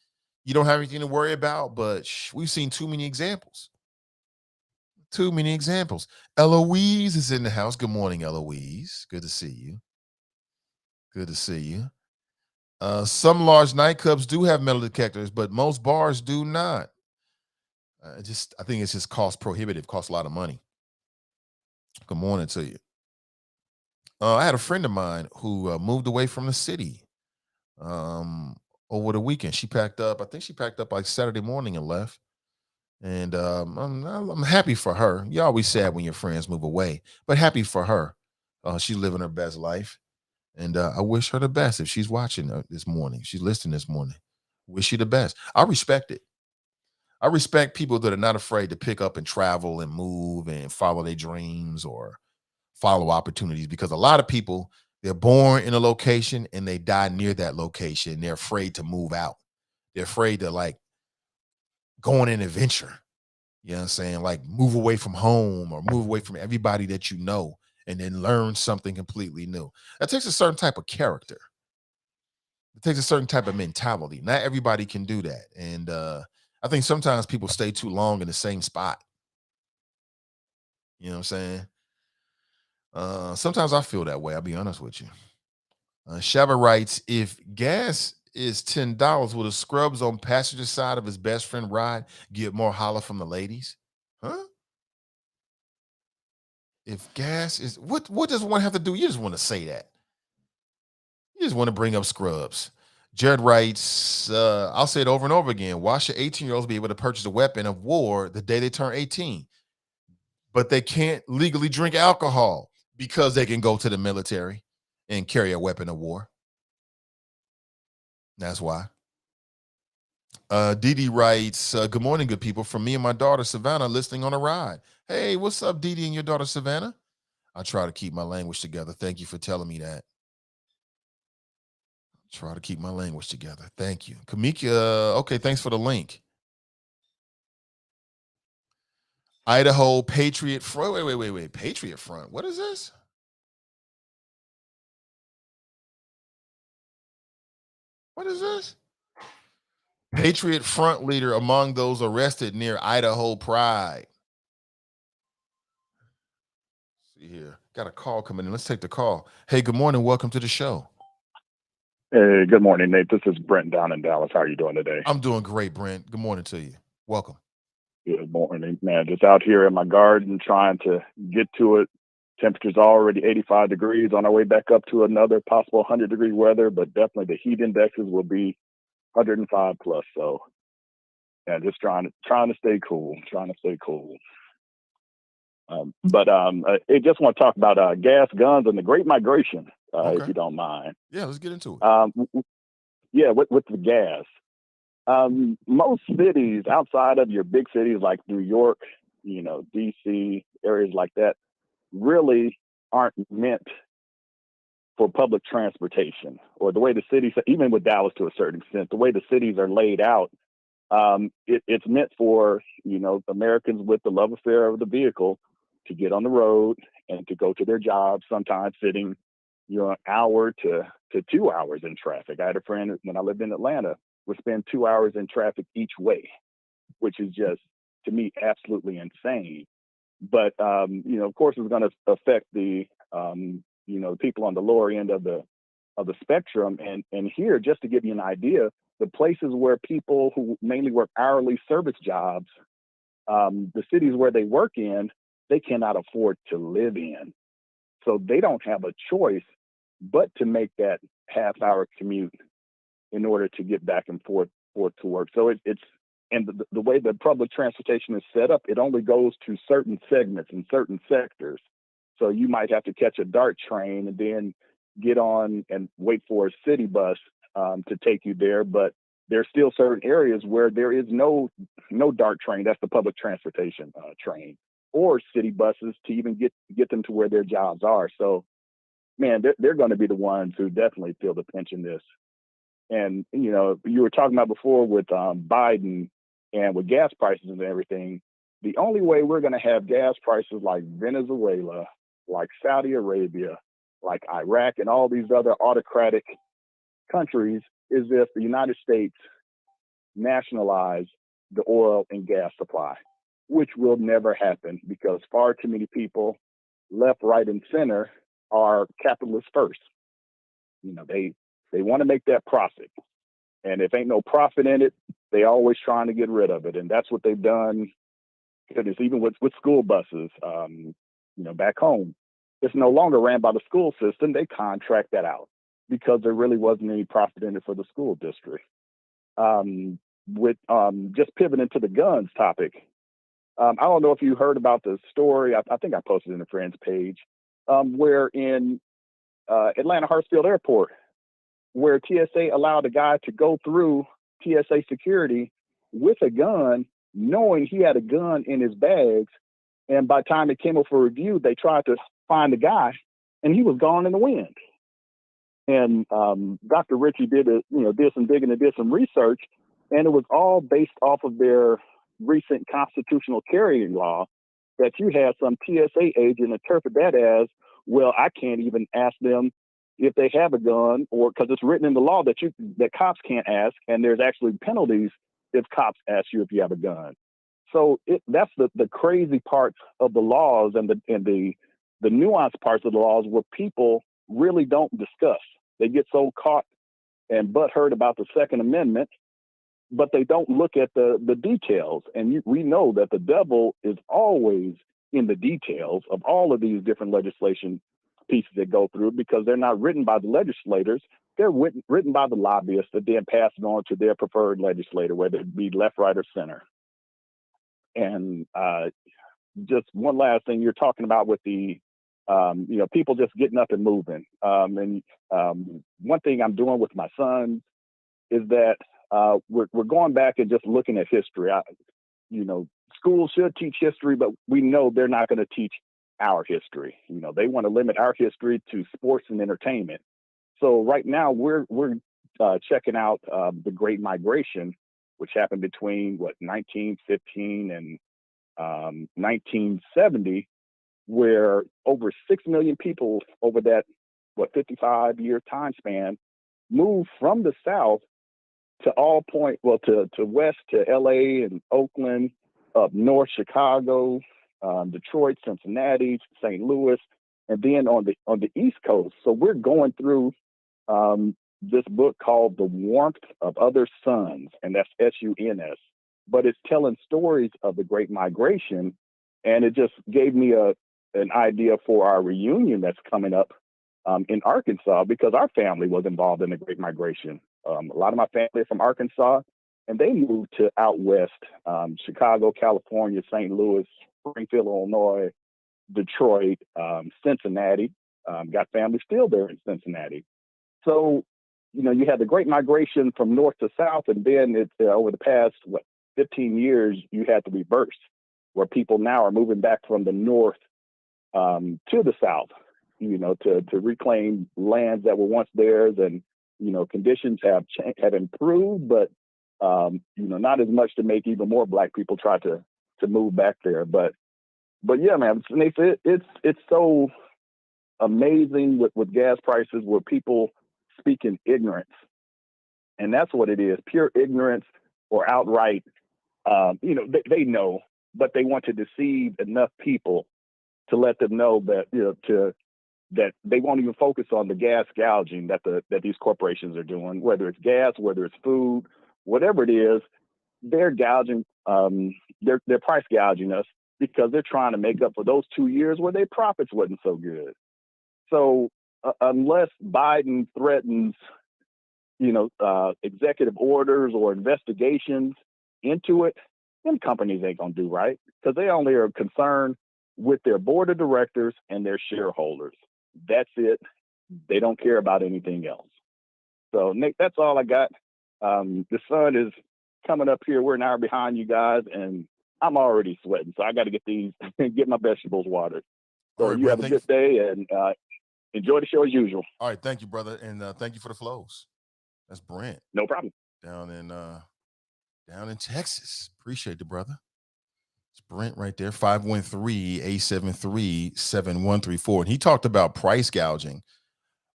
you don't have anything to worry about, but we've seen too many examples. Too many examples. Eloise is in the house. Good morning, Eloise. Good to see you. Good to see you. Some large nightclubs do have metal detectors, but most bars do not. I think it's just cost prohibitive, costs a lot of money. Good morning to you. I had a friend of mine who moved away from the city over the weekend. She packed up. I think she packed up like Saturday morning and left. And I'm happy for her. You're always sad when your friends move away, but happy for her. She's living her best life. And I wish her the best if she's watching this morning. She's listening this morning. Wish you the best. I respect it. I respect people that are not afraid to pick up and travel and move and follow their dreams or follow opportunities, because a lot of people, they're born in a location and they die near that location. They're afraid to move out. They're afraid to like go on an adventure. You know what I'm saying? Like move away from home or move away from everybody that you know and then learn something completely new. That takes a certain type of character. It takes a certain type of mentality. Not everybody can do that. And I think sometimes people stay too long in the same spot. You know what I'm saying? Sometimes I feel that way. I'll be honest with you. Shaba writes, if gas is $10, will the scrubs on passenger side of his best friend ride get more holler from the ladies? Huh? If gas is what does one have to do? You just want to say that. You just want to bring up scrubs. Jared writes, I'll say it over and over again. Why should 18-year-olds be able to purchase a weapon of war the day they turn 18? But they can't legally drink alcohol because they can go to the military and carry a weapon of war. That's why. Dee Dee writes, good morning, good people. From me and my daughter, Savannah, listening on a ride. Hey, what's up, Dee Dee and your daughter, Savannah? I try to keep my language together. Thank you for telling me that. Try to keep my language together. Thank you. Kamika, okay, thanks for the link. Idaho Patriot Front. Wait. Patriot Front. What is this? What is this? Patriot Front leader among those arrested near Idaho Pride. See here. Got a call coming in. Let's take the call. Hey, good morning. Welcome to the show. Hey, good morning, Nate. This is Brent down in Dallas. How are you doing today? I'm doing great, Brent. Good morning to you. Welcome. Good morning, man. Just out here in my garden trying to get to it. Temperature's already 85 degrees on our way back up to another possible 100-degree weather, but definitely the heat indexes will be 105 plus. So, yeah, just trying to stay cool. I just want to talk about gas, guns, and the Great Migration, Okay. if you don't mind. Yeah, let's get into it. With the gas. Most cities outside of your big cities like New York, DC, areas like that, really aren't meant for public transportation, or the way the cities, even with Dallas to a certain extent, the way the cities are laid out, it's meant for, Americans with the love affair of the vehicle to get on the road and to go to their jobs, sometimes sitting, an hour to 2 hours in traffic. I had a friend when I lived in Atlanta would spend 2 hours in traffic each way, which is just, to me, absolutely insane. But, of course, it's going to affect the, people on the lower end of the spectrum. And here, just to give you an idea, the places where people who mainly work hourly service jobs, the cities where they work in, they cannot afford to live in. So they don't have a choice but to make that half-hour commute in order to get back and forth to work. So it's and the way the public transportation is set up, it only goes to certain segments and certain sectors. So you might have to catch a DART train and then get on and wait for a city bus to take you there. But there's still certain areas where there is no DART train. That's the public transportation train, or city buses to even get them to where their jobs are. So, man, they're going to be the ones who definitely feel the pinch in this. And, you were talking about before with Biden and with gas prices and everything, the only way we're going to have gas prices like Venezuela, like Saudi Arabia, like Iraq, and all these other autocratic countries is if the United States nationalize the oil and gas supply, which will never happen because far too many people, left, right, and center, are capitalists first. They want to make that profit. And if ain't no profit in it, they always trying to get rid of it. And that's what they've done. Goodness, even with school buses, back home, it's no longer ran by the school system. They contract that out because there really wasn't any profit in it for the school district. Just pivoting to the guns topic, I don't know if you heard about the story. I think I posted in a friend's page, where in Atlanta Hartsfield Airport, where TSA allowed a guy to go through TSA security with a gun, knowing he had a gun in his bags. And by the time it came up for review, they tried to find the guy, and he was gone in the wind. And Dr. Ritchie did some digging and did some research, and it was all based off of their recent constitutional carrying law, that you had some TSA agent interpret that as, well, I can't even ask them if they have a gun, or because it's written in the law that cops can't ask, and there's actually penalties if cops ask you if you have a gun. So that's the crazy part of the laws, and the nuanced parts of the laws where people really don't discuss. They get so caught and butthurt about the Second Amendment, but they don't look at the details. And we know that the devil is always in the details of all of these different legislation pieces that go through, because they're not written by the legislators. They're written by the lobbyists that then pass it on to their preferred legislator, whether it be left, right, or center. And just one last thing you're talking about with the, people just getting up and moving. One thing I'm doing with my son is that we're going back and just looking at history. Schools should teach history, but we know they're not going to teach our history. They want to limit our history to sports and entertainment. So right now we're checking out the Great Migration, which happened between 1915 and 1970, where over 6 million people over that 55-year time span moved from the South to to west, to LA and Oakland, up north, Chicago, Detroit, Cincinnati, St. Louis, and then on the East Coast. So we're going through this book called The Warmth of Other Suns, and that's SUNS. But it's telling stories of the Great Migration, and it just gave me an idea for our reunion that's coming up in Arkansas, because our family was involved in the Great Migration. A lot of my family are from Arkansas, and they moved to out west, Chicago, California, St. Louis, Springfield, Illinois, Detroit, Cincinnati. Got family still there in Cincinnati. So, you had the Great Migration from north to south, and then over the past 15 years, you had the reverse, where people now are moving back from the north to the south, to reclaim lands that were once theirs. And conditions have improved, but not as much to make even more Black people try to move back there. But yeah, man, Nathan, it's so amazing with gas prices, where people speak in ignorance, and that's what it is, pure ignorance or outright. They know, but they want to deceive enough people to let them know that that they won't even focus on the gas gouging that these corporations are doing, whether it's gas, whether it's food, whatever it is. They're gouging, they're price gouging us, because they're trying to make up for those 2 years where their profits wasn't so good. So unless Biden threatens, executive orders or investigations into it, them companies ain't gonna do right, because they only are concerned with their board of directors and their shareholders. That's it. They don't care about anything else. So, Nick, that's all I got. The sun is coming up here. We're an hour behind you guys, and I'm already sweating. So I got to get my vegetables watered. So right, you Brent, have a good day, and enjoy the show as usual. All right, thank you, brother, and thank you for the flows. That's Brent No problem. down in Texas. Appreciate the brother. It's Brent right there, 513-873-7134. And he talked about price gouging.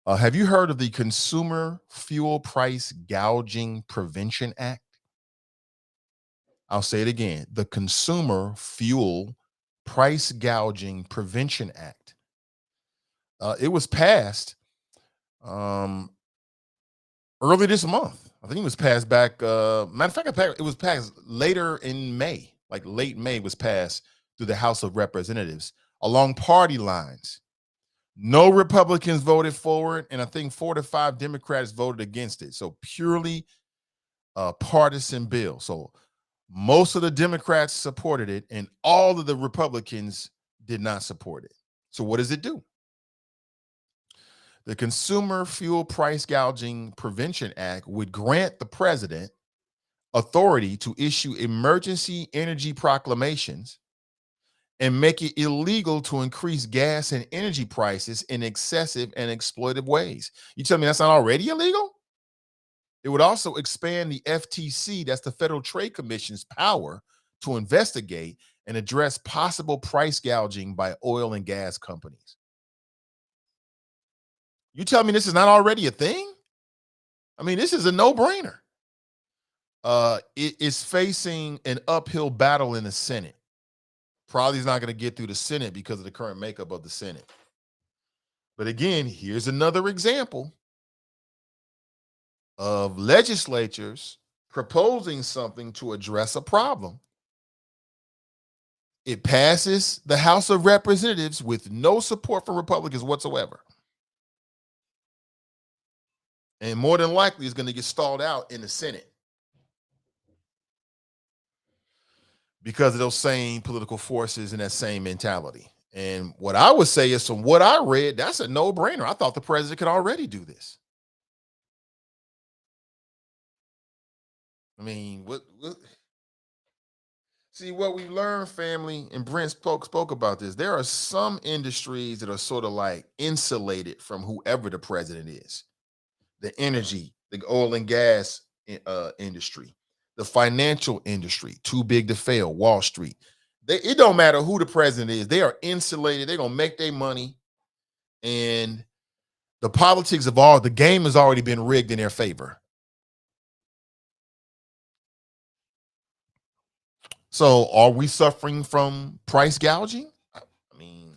Have you heard of the Consumer Fuel Price Gouging Prevention Act? I'll say it again. The Consumer Fuel Price Gouging Prevention Act. It was passed early this month. I think it was passed back. Matter of fact, it was passed later in May, like late May was passed through the House of Representatives along party lines. No Republicans voted for it, and I think 4 to 5 Democrats voted against it. So purely a partisan bill. So most of the Democrats supported it, and all of the Republicans did not support it. So what does it do? The Consumer Fuel Price Gouging Prevention Act would grant the president authority to issue emergency energy proclamations and make it illegal to increase gas and energy prices in excessive and exploitive ways. You tell me that's not already illegal? It would also expand the FTC, that's the Federal Trade Commission's power to investigate and address possible price gouging by oil and gas companies. You tell me this is not already a thing? I mean, this is a no-brainer. It is facing an uphill battle in the Senate. Probably is not going to get through the Senate because of the current makeup of the Senate. But again, here's another example of legislatures proposing something to address a problem. It passes the House of Representatives with no support from Republicans whatsoever. And more than likely is going to get stalled out in the Senate because of those same political forces and that same mentality. And what I would say is, from what I read, that's a no-brainer. I thought the president could already do this. I mean, what see, what we learned, family, and Brent spoke about this. There are some industries that are sort of like insulated from whoever the president is. The energy, the oil and gas industry, the financial industry, too big to fail, Wall Street. It don't matter who the president is. They are insulated. They're going to make their money. And the politics of the game has already been rigged in their favor. So are we suffering from price gouging? I mean,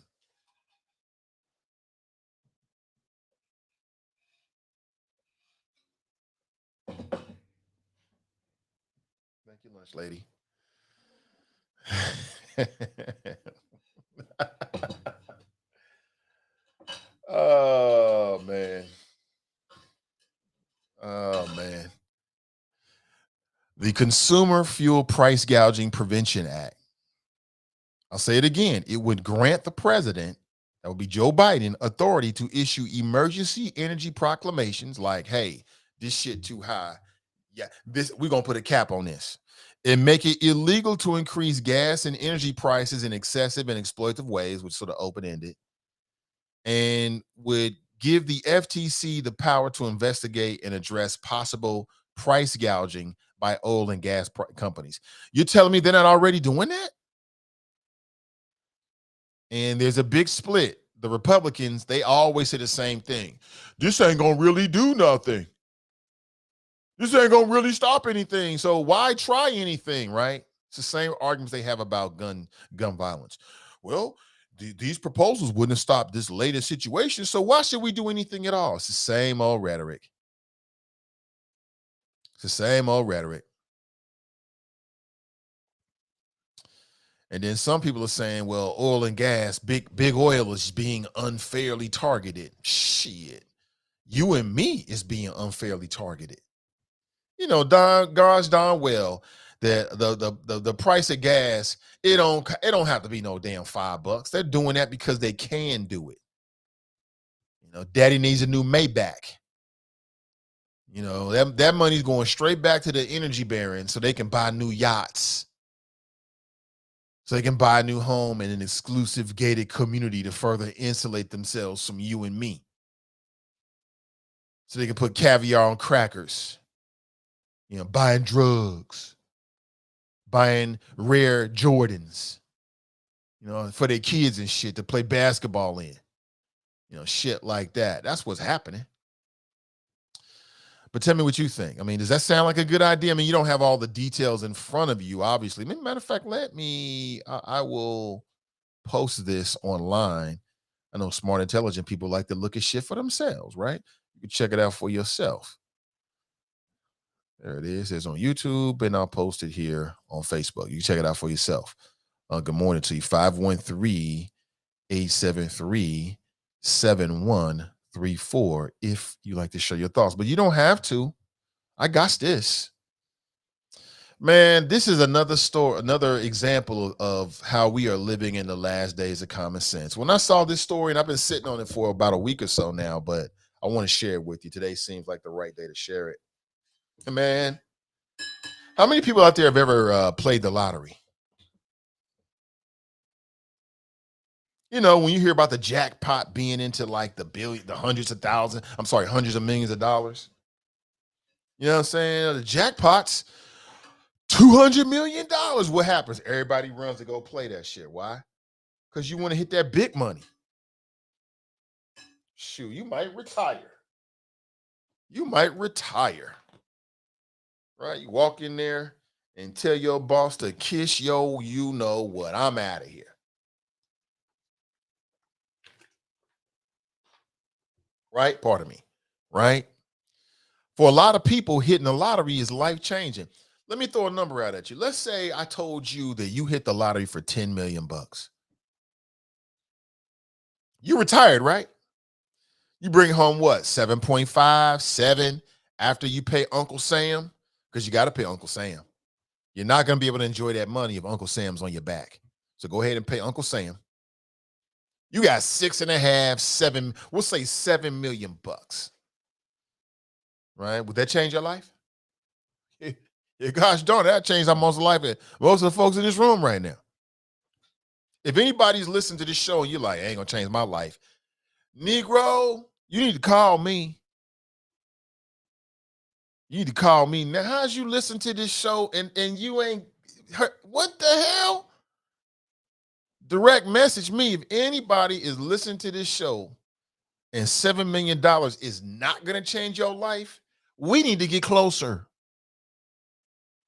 thank you, lunch lady. Oh, man. Oh, man. The Consumer Fuel Price Gouging Prevention Act. I'll say it again. It would grant the president, that would be Joe Biden, authority to issue emergency energy proclamations like, hey, this shit too high. Yeah, we're going to put a cap on this. And make it illegal to increase gas and energy prices in excessive and exploitative ways, which sort of open-ended, and would give the FTC the power to investigate and address possible price gouging by oil and gas companies. You're telling me they're not already doing that? And there's a big split. The Republicans, they always say the same thing. This ain't going to really do nothing. This ain't going to really stop anything. So why try anything, right? It's the same arguments they have about gun violence. Well, these proposals wouldn't have stopped this latest situation, so why should we do anything at all? It's the same old rhetoric. It's the same old rhetoric. And then some people are saying, well, oil and gas, big oil is being unfairly targeted. Shit. You and me is being unfairly targeted. You know, darn well that the price of gas, it don't have to be no damn $5. They're doing that because they can do it. You know, daddy needs a new Maybach. You know, that money's going straight back to the energy barons so they can buy new yachts. So they can buy a new home in an exclusive gated community to further insulate themselves from you and me. So they can put caviar on crackers, you know, buying drugs, buying rare Jordans, you know, for their kids and shit to play basketball in, you know, shit like that. That's what's happening. But tell me what you think. I mean, does that sound like a good idea? I mean, you don't have all the details in front of you, obviously. Matter of fact, I will post this online. I know smart, intelligent people like to look at shit for themselves, right? You can check it out for yourself. There it is. It's on YouTube, and I'll post it here on Facebook. You can check it out for yourself. Good morning to you. 513-873-7134 if you like to share your thoughts. But you don't have to. I got this. Man, this is another story, another example of how we are living in the last days of common sense. When I saw this story, and I've been sitting on it for about a week or so now, but I want to share it with you. Today seems like the right day to share it. Man, How many people out there have ever played the lottery? You know, when you hear about the jackpot being into like the billion, the hundreds of thousands, I'm sorry, hundreds of millions of dollars. You know what I'm saying? The jackpots, $200 million. What happens? Everybody runs to go play that shit. Why? Because you want to hit that big money. Shoot, you might retire. You might retire. Right? You walk in there and tell your boss to kiss yo, you know what? I'm out of here. Right? Pardon me. Right? For a lot of people, hitting the lottery is life changing. Let me throw a number out at you. Let's say I told you that you hit the lottery for 10 million bucks. You retired, right? You bring home what? 7.5, 7 after you pay Uncle Sam? Because you got to pay Uncle Sam. You're not going to be able to enjoy that money if Uncle Sam's on your back. So go ahead and pay Uncle Sam. You got 6.5, 7, we'll say 7 million bucks. Right? Would that change your life? Yeah, gosh darn, that changed almost life of most of the folks in this room right now. If anybody's listening to this show and you're like, ain't gonna change my life, Negro, you need to call me. You need to call me now. How's you listen to this show and you ain't heard, what the hell? Direct message me if anybody is listening to this show and $7 million is not gonna change your life. We need to get closer.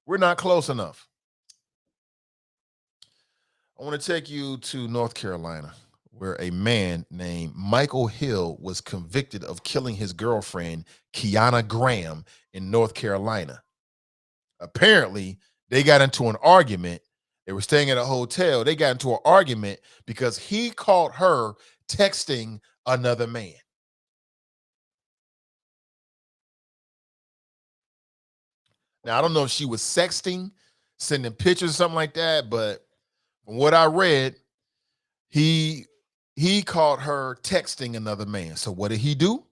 We're not close enough. I want to take you to North Carolina, where a man named Michael Hill was convicted of killing his girlfriend, Kiana Graham, in North Carolina. Apparently, they got into an argument. They were staying at a hotel. They got into an argument because he caught her texting another man. Now, I don't know if she was sexting, sending pictures or something like that, but from what I read, he caught her texting another man. So what did he do?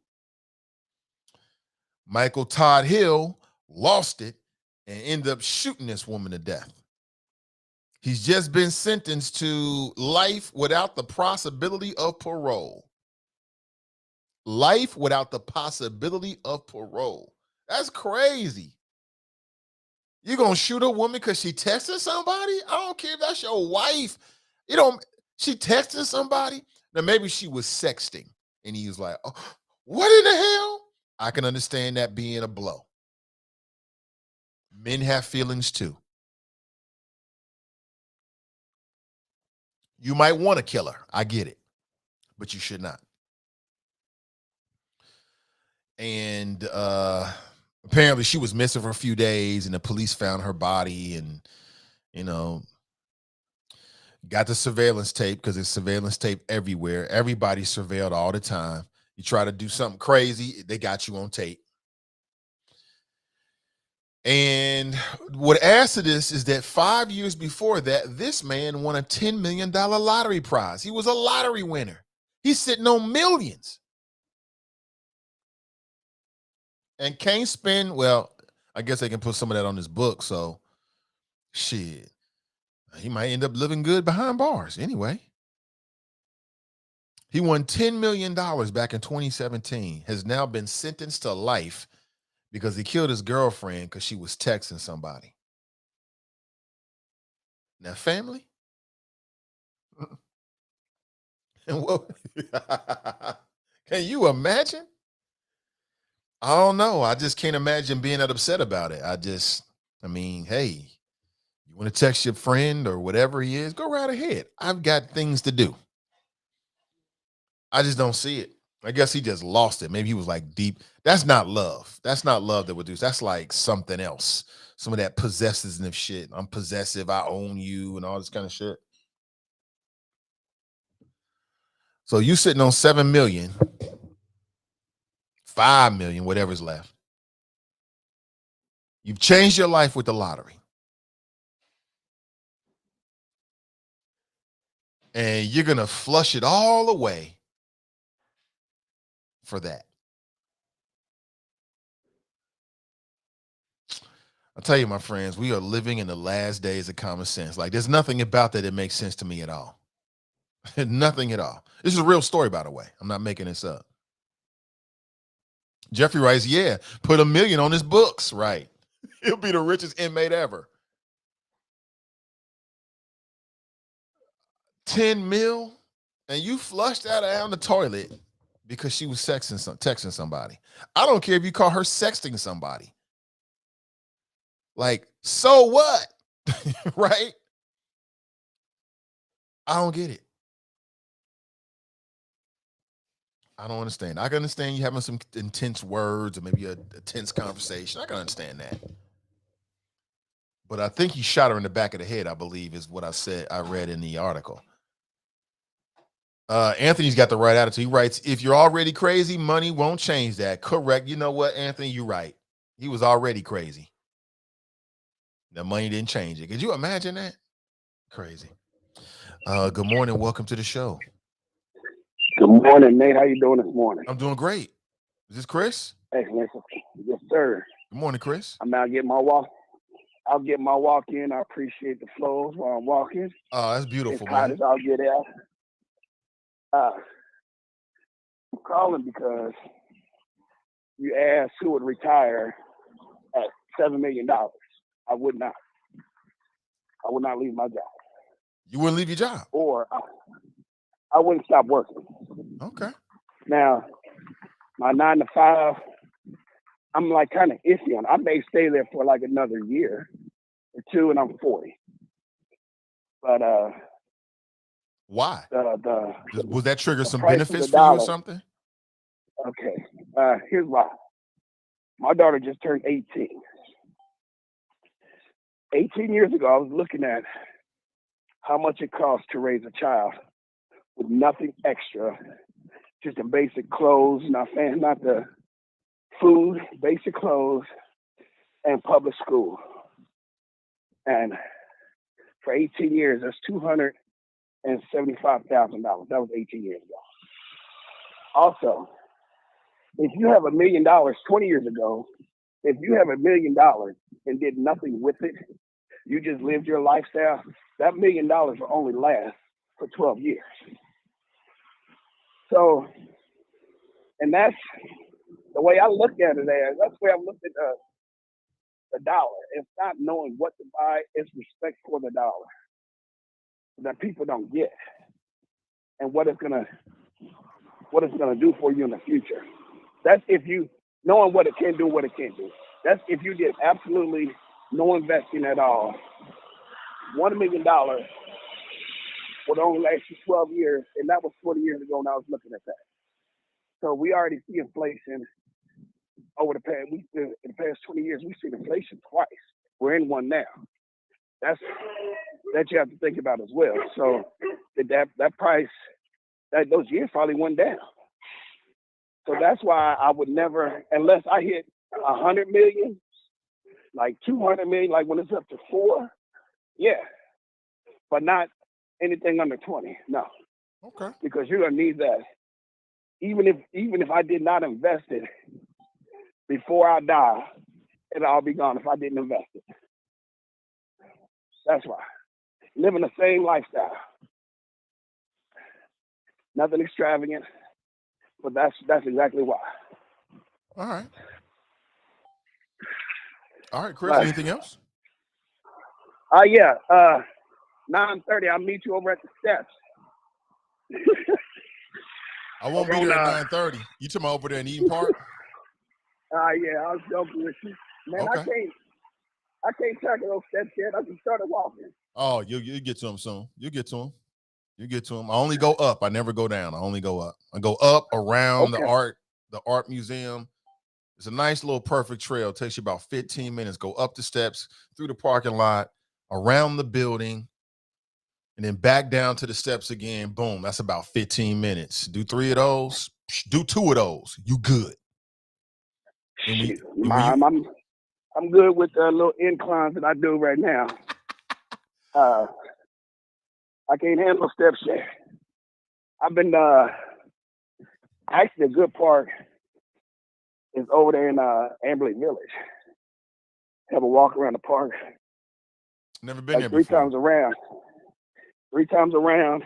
Michael Todd Hill lost it and ended up shooting this woman to death. He's just been sentenced to life without the possibility of parole. Life without the possibility of parole. That's crazy. You gonna shoot a woman because she texted somebody? I don't care if that's your wife. You don't. She texted somebody. Now maybe she was sexting, and he was like, "Oh, what in the hell?" I can understand that being a blow. Men have feelings too. You might want to kill her. I get it, but you should not. And apparently, she was missing for a few days, and the police found her body, and you know, got the surveillance tape because there's surveillance tape everywhere. Everybody's surveilled all the time. You try to do something crazy, they got you on tape. And what adds to this is that 5 years before that, this man won a $10 million lottery prize. He was a lottery winner. He's sitting on millions. And can't spend, well, I guess they can put some of that on his book. So, shit, he might end up living good behind bars anyway. He won $10 million back in 2017, has now been sentenced to life because he killed his girlfriend because she was texting somebody. Now, family? And what? Can you imagine? I don't know. I just can't imagine being that upset about it. I mean, hey, you want to text your friend or whatever he is, go right ahead. I've got things to do. I just don't see it. I guess he just lost it. Maybe he was like deep. That's not love. That's not love that would do. That's like something else. Some of that possessiveness shit. I'm possessive. I own you and all this kind of shit. So you sitting on 7 million, 5 million, whatever's left. You've changed your life with the lottery. And you're going to flush it all away for that. I'll tell you, my friends, we are living in the last days of common sense. Like, there's nothing about that makes sense to me at all. Nothing at all. This is a real story, by the way. I'm not making this up. Jeffrey writes, yeah, put $1 million on his books. Right. He'll be the richest inmate ever. 10 mil, and you flushed that down the toilet because she was texting somebody. I don't care if you call her sexting somebody. Like, so what? Right? I don't get it. I don't understand. I can understand you having some intense words or maybe a tense conversation. I can understand that. But I think he shot her in the back of the head, I believe, is what I read in the article. Anthony's got the right attitude. He writes, if you're already crazy, money won't change that. Correct. You know what, Anthony? You're right. He was already crazy. The money didn't change it. Could you imagine that? Crazy. Good morning. Welcome to the show. Good morning, Nate. How you doing this morning? I'm doing great. Is this Chris? Excellent. Yes, sir. Good morning, Chris. I'm out getting my walk. I'll get my walk in. I appreciate the flows while I'm walking. Oh, that's beautiful, as hot man. as I'll get out. I'm calling because you asked who would retire at $7 million. I would not. I would not leave my job. You wouldn't leave your job? Or I wouldn't stop working. Okay. Now, my 9 to 5, I'm like kind of iffy on. I may stay there for like another year or two, and I'm 40. But why? Was that trigger some price benefits of the for you or dollar. something? Okay. Here's why. My daughter just turned 18. 18 years ago, I was looking at how much it costs to raise a child with nothing extra, just the basic clothes, not the food, basic clothes, and public school. And for 18 years, that's $275,000. That was 18 years ago. Also, if you have $1 million 20 years ago, if you have $1 million and did nothing with it, you just lived your lifestyle, that $1 million will only last for 12 years. So, and that's the way I look at it. That's the way I looked at the dollar. It's not knowing what to buy, it's respect for the dollar that people don't get, and what it's gonna do for you in the future. That's if you knowing what it can do, what it can't do. That's if you did absolutely no investing at all. $1 million would only last you 12 years, and that was 40 years ago when I was looking at that. So we already see inflation over the past 20 years. We've seen inflation twice. We're in one now. That you have to think about as well. So that price, those years probably went down. So that's why I would never, unless I hit 100 million, like 200 million, like when it's up to 4, yeah, but not anything under 20. No. Okay. Because you're gonna need that. Even if I did not invest it before I die, it'll all be gone if I didn't invest it. That's why. Living the same lifestyle. Nothing extravagant, but that's exactly why. All right. All right, Chris, anything else? Yeah. 9:30, I'll meet you over at the steps. I won't be there at 9:30. You talking about over there in Eden Park? Yeah, I was joking with you. Man, Okay. I can't tackle those steps yet. I just started walking. Oh, you get to them soon. You get to them. You get to them. I only go up. I never go down. I only go up. I go up around the art museum. It's a nice little perfect trail. It takes you about 15 minutes. Go up the steps, through the parking lot, around the building, and then back down to the steps again. Boom. That's about 15 minutes. Do 3 of those. Do 2 of those. You good. I'm good with the little inclines that I do right now. I can't handle steps yet. I've been actually a good part is over there in Amberley Village. have a walk around the park, Never been like there three before. times around. 3 times around,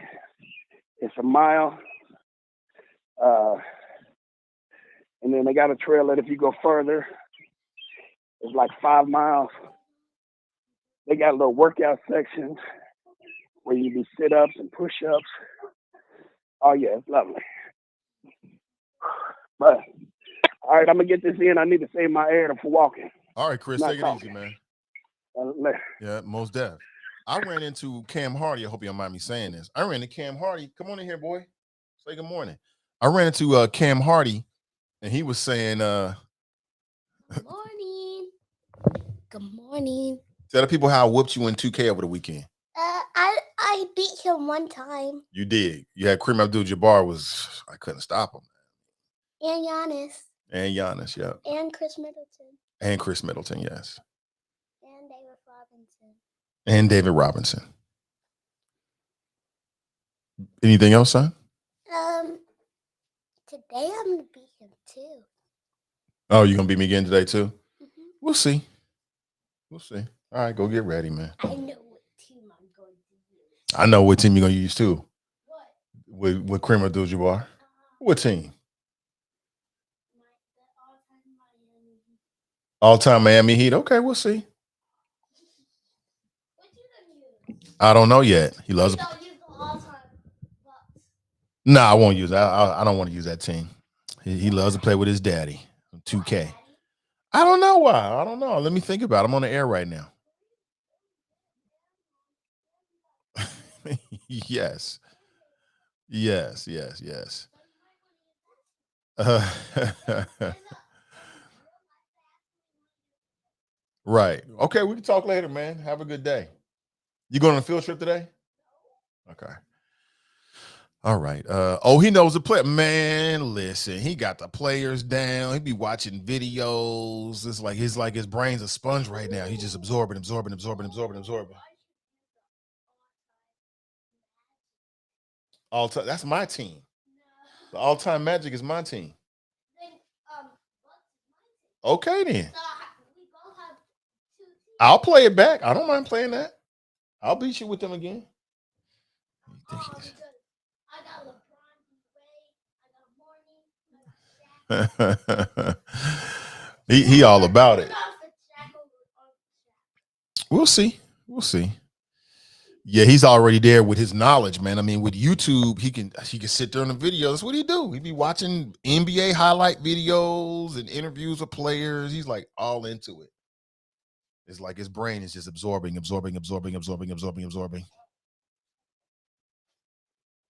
it's a mile. And then they got a trail that if you go further, it's like 5 miles. They got a little workout section where you do sit-ups and push-ups. Oh yeah, it's lovely. But all right, I'm gonna get this in. I need to save my air for walking. All right, Chris, Not take it talking. easy, man. Later. Yeah, most def. I ran into Cam Hardy. I hope you don't mind me saying this. I ran into Cam Hardy. Come on in here, boy. Say good morning. I ran into Cam Hardy, and he was saying, Good morning. Good morning. tell the people how I whooped you in 2K over the weekend. I beat him one time. You did. You had Kareem Abdul-Jabbar I couldn't stop him. And Giannis. And Giannis, yeah. And Chris Middleton. And Chris Middleton, yes. And David Robinson. And David Robinson. Anything else, son? Today I'm gonna beat him too. Oh, you gonna beat me again today too? Mm-hmm. We'll see. We'll see. All right, go get ready, man. I know what team I'm going to use. I know what team you're gonna use too. What? With Kareem Abdul-Jabbar. What team? All-time Miami Heat. Okay, we'll see. What you gonna use? I don't know yet. He loves. Don't use the all-time Bucks. No, I won't use that. I don't want to use that team. He loves to play with his daddy. 2K. I don't know why. I don't know. Let me think about it. I'm on the air right now. Yes. Yes. Right. Okay, we can talk later, man. Have a good day. You going on a field trip today? Okay. All right. He knows the play. Man, listen, he got the players down. He be watching videos. It's like his brain's a sponge right now. He's just absorbing. All-time, that's my team. The all-time Magic is my team. Okay, then. I'll play it back. I don't mind playing that. I'll beat you with them again. He all about it. We'll see. Yeah, he's already there with his knowledge, man. I mean, with YouTube, he can sit there on the video. That's what he do. He be watching NBA highlight videos and interviews with players. He's like all into it. It's like his brain is just absorbing.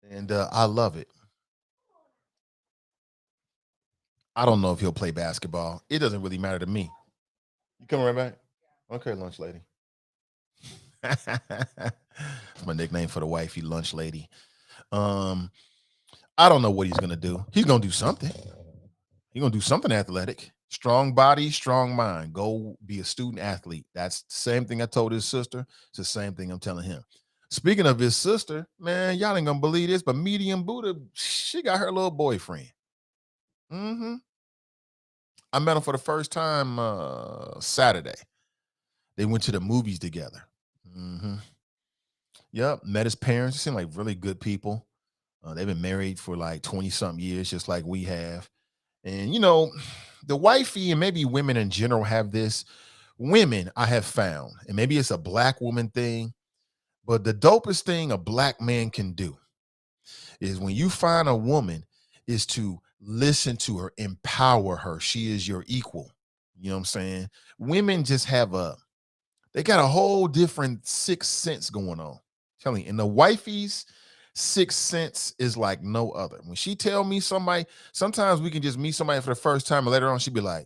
And I love it. I don't know if he'll play basketball. It doesn't really matter to me. You coming right back? Okay, lunch lady. That's my nickname for the wifey, lunch lady. I don't know what he's gonna do. He's gonna do something. He's gonna do something athletic. Strong body, strong mind. Go be a student athlete. That's the same thing I told his sister. It's the same thing I'm telling him. Speaking of his sister, man, y'all ain't gonna believe this, but Medium Buddha, she got her little boyfriend. I met him for the first time Saturday. They went to the movies together. Yep, met his parents. They seem like really good people. They've been married for like 20-something years, just like we have. And, the wifey and maybe women in general have this. Women, I have found, and maybe it's a black woman thing, but the dopest thing a black man can do is when you find a woman is to listen to her, empower her. She is your equal. You know what I'm saying? Women just they got a whole different sixth sense going on. Telling you, and the wifey's sixth sense is like no other. When she tell me somebody, sometimes we can just meet somebody for the first time and later on she'll be like,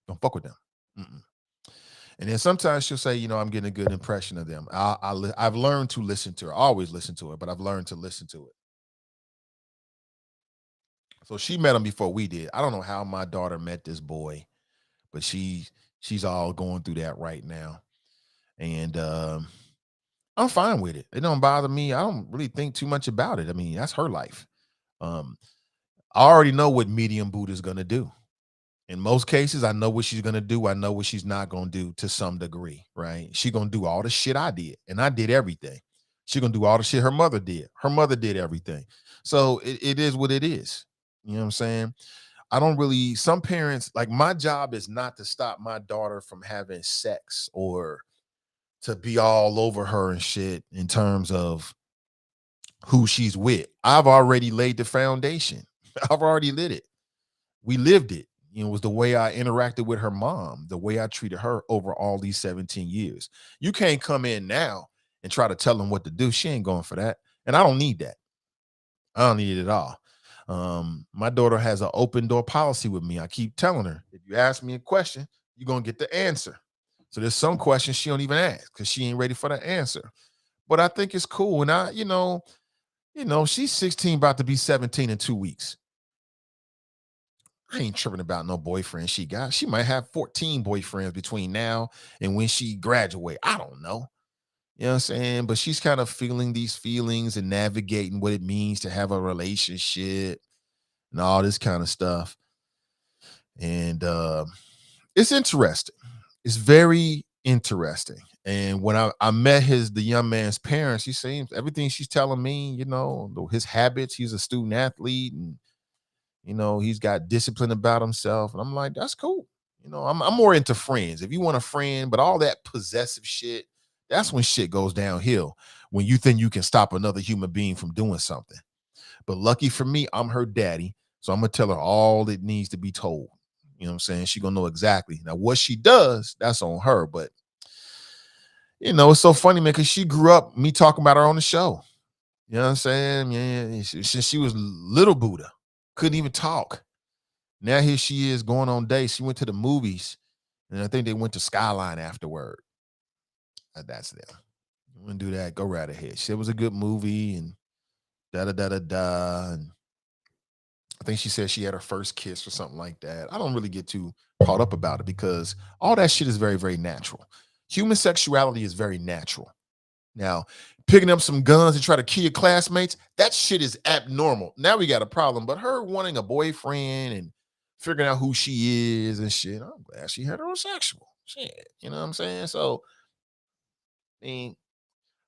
don't fuck with them. And then sometimes she'll say, I'm getting a good impression of them. I've learned to listen to her. I always listen to her, but I've learned to listen to it. So she met him before we did. I don't know how my daughter met this boy, but she's all going through that right now. And I'm fine with it. It don't bother me. I don't really think too much about it. I mean, that's her life. I already know what Medium Buddha is going to do. In most cases, I know what she's gonna do. I know what she's not gonna do to some degree, right? She gonna do all the shit I did, and I did everything. She gonna do all the shit her mother did. Her mother did everything. So it is what it is. You know what I'm saying? I don't really, some parents, like my job is not to stop my daughter from having sex or to be all over her and shit in terms of who she's with. I've already laid the foundation. I've already lit it. We lived it. You know, it was the way I interacted with her mom, the way I treated her over all these 17 years. You can't come in now and try to tell them what to do. She ain't going for that. And I don't need that. I don't need it at all. My daughter has an open door policy with me. I keep telling her, if you ask me a question, you're gonna get the answer. So there's some questions she don't even ask because she ain't ready for the answer. But I think it's cool. And she's 16, about to be 17 in 2 weeks. I ain't tripping about no boyfriend she got. She might have 14 boyfriends between now and when she graduate. I don't know. You know what I'm saying? But she's kind of feeling these feelings and navigating what it means to have a relationship and all this kind of stuff. And it's interesting. It's very interesting. And when I met the young man's parents, he seems everything she's telling me, his habits, he's a student athlete and he's got discipline about himself. And I'm like, that's cool. I'm more into friends. If you want a friend, but all that possessive shit, that's when shit goes downhill. When you think you can stop another human being from doing something. But lucky for me, I'm her daddy. So I'm going to tell her all that needs to be told. You know what I'm saying? She going to know exactly. Now, what she does, that's on her. But, it's so funny, man, because she grew up me talking about her on the show. You know what I'm saying? Yeah, since she was little Buddha. Couldn't even talk. Now here she is going on dates. She went to the movies, and I think they went to Skyline afterward. That's them. You want to do that? Go right ahead. She, it was a good movie, and da da da da da. And I think she said she had her first kiss or something like that. I don't really get too caught up about it because all that shit is very, very natural. Human sexuality is very natural. Now, picking up some guns and try to kill your classmates, that shit is abnormal. Now we got a problem. But her wanting a boyfriend and figuring out who she is and shit, I'm glad she heterosexual. Shit, you know what I'm saying? So, I mean,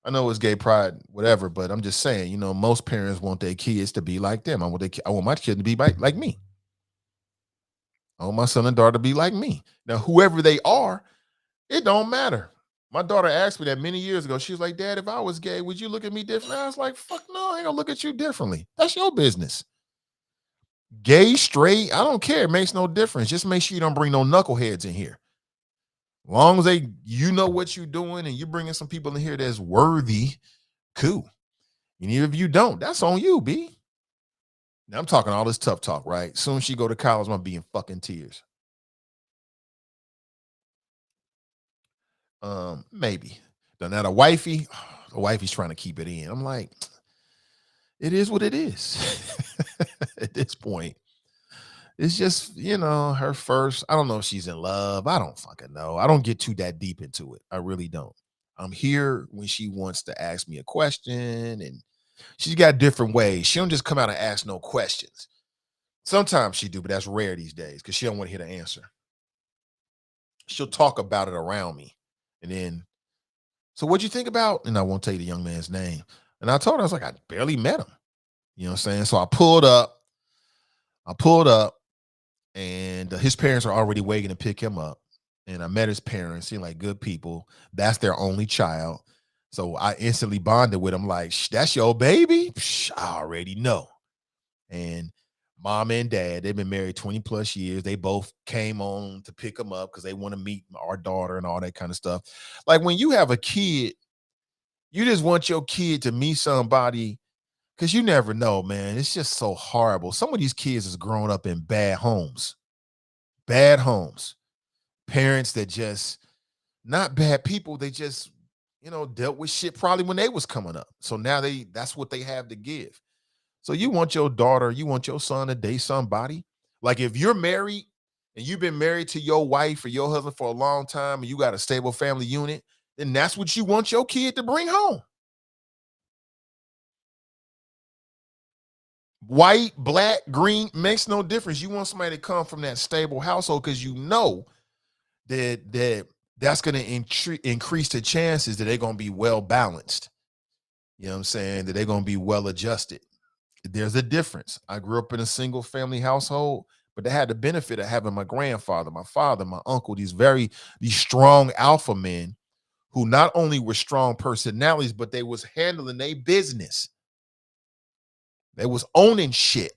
I know it's gay pride, whatever, but I'm just saying, most parents want their kids to be like them. I want my kid to be like me. I want my son and daughter to be like me. Now, whoever they are, it don't matter. My daughter asked me that many years ago. She was like, Dad, if I was gay, would you look at me differently? I was like, fuck no, I ain't gonna look at you differently. That's your business. Gay, straight, I don't care. It makes no difference. Just make sure you don't bring no knuckleheads in here. As long as you know what you're doing and you're bringing some people in here that's worthy, cool. And even if you don't, that's on you, B. Now I'm talking all this tough talk, right? Soon as she go to college, I'm gonna be in fucking tears. Maybe. Now the wifey's trying to keep it in. I'm like, it is what it is. At this point, it's just, her first. I don't know if she's in love. I don't fucking know. I don't get too that deep into it. I really don't. I'm here when she wants to ask me a question, and she's got different ways. She don't just come out and ask no questions. Sometimes she do, but that's rare these days because she don't want to hear the answer. She'll talk about it around me, and then, so what'd you think about? And I won't tell you the young man's name. And I told her, I was like, I barely met him. You know what I'm saying? So I pulled up, and his parents are already waiting to pick him up. And I met his parents, seemed like good people. That's their only child. So I instantly bonded with him, like, that's your baby? Psh, I already know. And mom and dad, they've been married 20 plus years. They both came on to pick him up because they want to meet our daughter and all that kind of stuff. Like when you have a kid, you just want your kid to meet somebody because you never know, man. It's just so horrible. Some of these kids is growing up in bad homes, parents that just not bad people. They just, dealt with shit probably when they was coming up. So now that's what they have to give. So you want your daughter, you want your son to date somebody. Like if you're married and you've been married to your wife or your husband for a long time and you got a stable family unit, then that's what you want your kid to bring home. White, black, green, makes no difference. You want somebody to come from that stable household because you know that's going to increase the chances that they're going to be well balanced. You know what I'm saying? That they're going to be well adjusted. There's a difference. I grew up in a single family household, but they had the benefit of having my grandfather, my father, my uncle, these strong alpha men who not only were strong personalities, but they was handling their business. They was owning shit,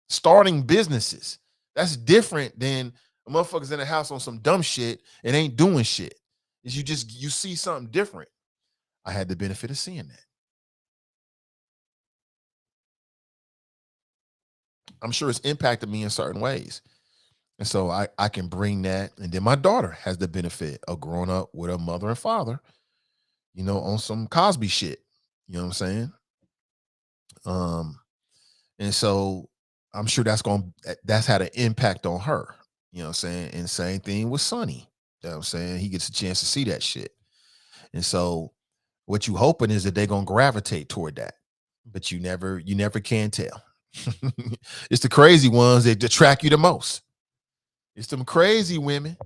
starting businesses. That's different than motherfuckers in the house on some dumb shit and ain't doing shit. Is you see something different. I had the benefit of seeing that. I'm sure it's impacted me in certain ways. And so I can bring that. And then my daughter has the benefit of growing up with her mother and father, on some Cosby shit. You know what I'm saying? And so I'm sure that's had an impact on her. You know what I'm saying? And same thing with Sonny. You know what I'm saying? He gets a chance to see that shit. And so what you hoping is that they're gonna gravitate toward that. But you never can tell. It's the crazy ones that attract you the most. It's them crazy women.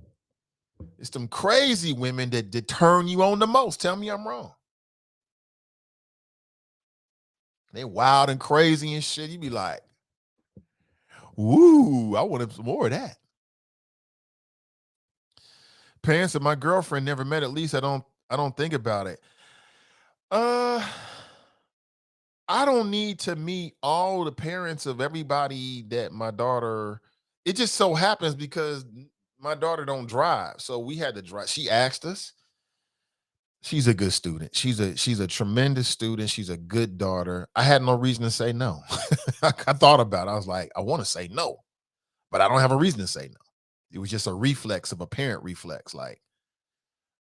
It's them crazy women that turn you on the most. Tell me I'm wrong. They wild and crazy and shit. You be like, woo, I wanted some more of that. Parents of my girlfriend never met. At least I don't think about it. I don't need to meet all the parents of everybody that my daughter. It just so happens because my daughter don't drive, so we had to drive. She asked us. She's a good student. She's a tremendous student. She's a good daughter. I had no reason to say no. I thought about it. I was like, I want to say no, but I don't have a reason to say no. It was just a reflex of a parent reflex. Like,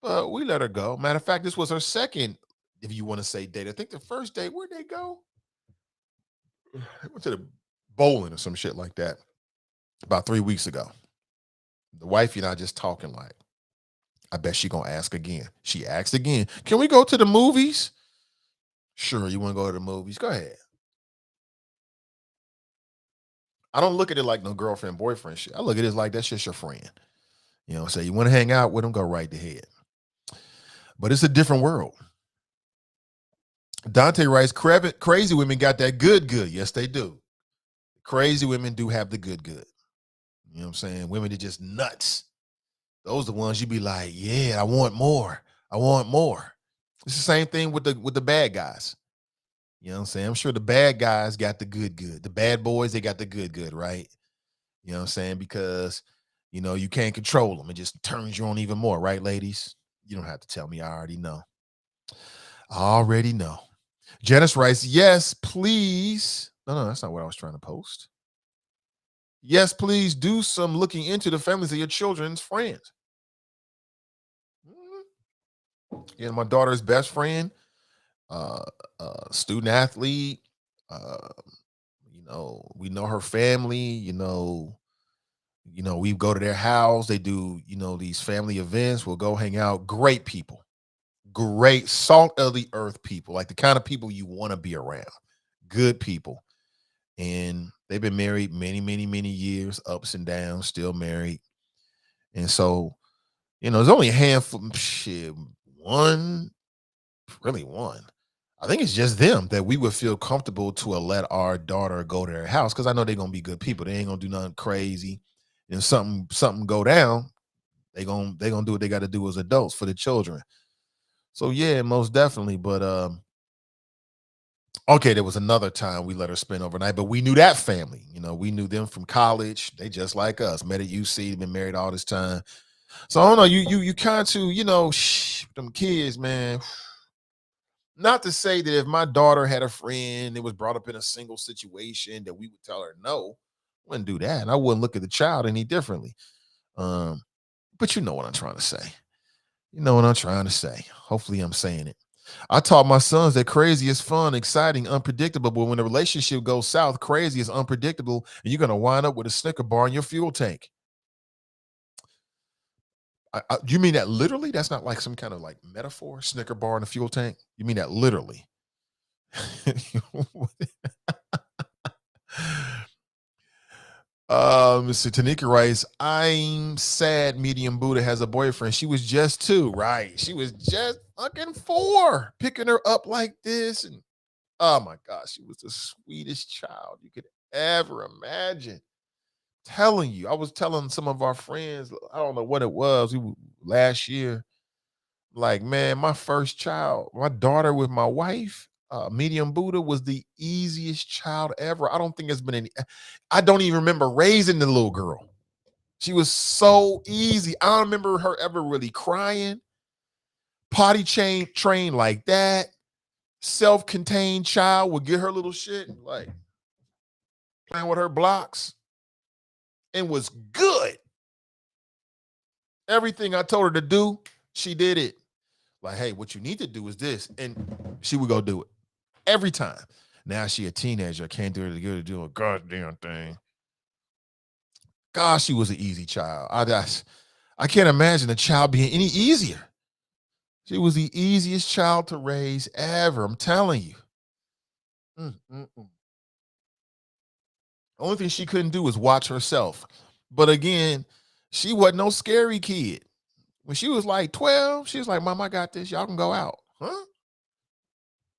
but we let her go. Matter of fact, this was her second, if you want to say, date. I think the first date, where'd they go? They went to the bowling or some shit like that about 3 weeks ago. The wifey and I just talking like, I bet she gonna ask again. She asked again, can we go to the movies? Sure, you want to go to the movies? Go ahead. I don't look at it like no girlfriend, boyfriend shit. I look at it like that's just your friend. You know, say you want to hang out with them, go right ahead. But it's a different world. Dante writes, crazy women got that good. Yes, they do. Crazy women do have the good. You know what I'm saying? Women are just nuts. Those are the ones you be like, yeah, I want more. It's the same thing with the bad guys. You know what I'm saying? I'm sure the bad guys got the good. The bad boys, they got the good, right? You know what I'm saying? Because, you can't control them. It just turns you on even more, right, ladies? You don't have to tell me. I already know. Janice writes, yes, please. No, that's not what I was trying to post. Yes, please do some looking into the families of your children's friends. Yeah, my daughter's best friend, student athlete. We know her family. We go to their house. They do, these family events. We'll go hang out. Great people, great salt of the earth people, like the kind of people you want to be around. Good people. And they've been married many, many, many years, ups and downs, still married. And so, there's only a handful, one. I think it's just them that we would feel comfortable to let our daughter go to their house, because I know they're gonna be good people. They ain't gonna do nothing crazy. And if something go down, they gonna do what they got to do as adults for the children. So yeah, most definitely. But okay, there was another time we let her spend overnight, but we knew that family. We knew them from college. They just like us. Met at UC, been married all this time. So I don't know. You kind of them kids, man. Not to say that if my daughter had a friend that was brought up in a single situation that we would tell her no, wouldn't do that. And I wouldn't look at the child any differently. But you know what I'm trying to say. Hopefully I'm saying it. I taught my sons that crazy is fun, exciting, unpredictable. But when a relationship goes south, crazy is unpredictable, and you're going to wind up with a Snicker bar in your fuel tank. You mean that literally? That's not like some kind of like metaphor, Snicker bar in a fuel tank? You mean that literally? Mr. Tanika writes, I'm sad Medium Buddha has a boyfriend. She was just 2, right? She was just fucking 4, picking her up like this. And oh my gosh, she was the sweetest child you could ever imagine. Telling you, I was telling some of our friends, I don't know what it was, last year, like, man, my first child, my daughter with my wife, Medium Buddha was the easiest child ever. I don't think it's been any, I don't even remember raising the little girl. She was so easy. I don't remember her ever really crying. Potty trained like that. Self-contained child would get her little shit, like playing with her blocks, and was good. Everything I told her to do, she did it. Like, hey, what you need to do is this. And she would go do it every time. Now she a teenager. I can't do it to get her to do a goddamn thing. Gosh, she was an easy child. I can't imagine a child being any easier. She was the easiest child to raise ever. I'm telling you. Only thing she couldn't do was watch herself. But again, she wasn't no scary kid. When she was like 12, she was like, Mom, I got this. Y'all can go out. Huh?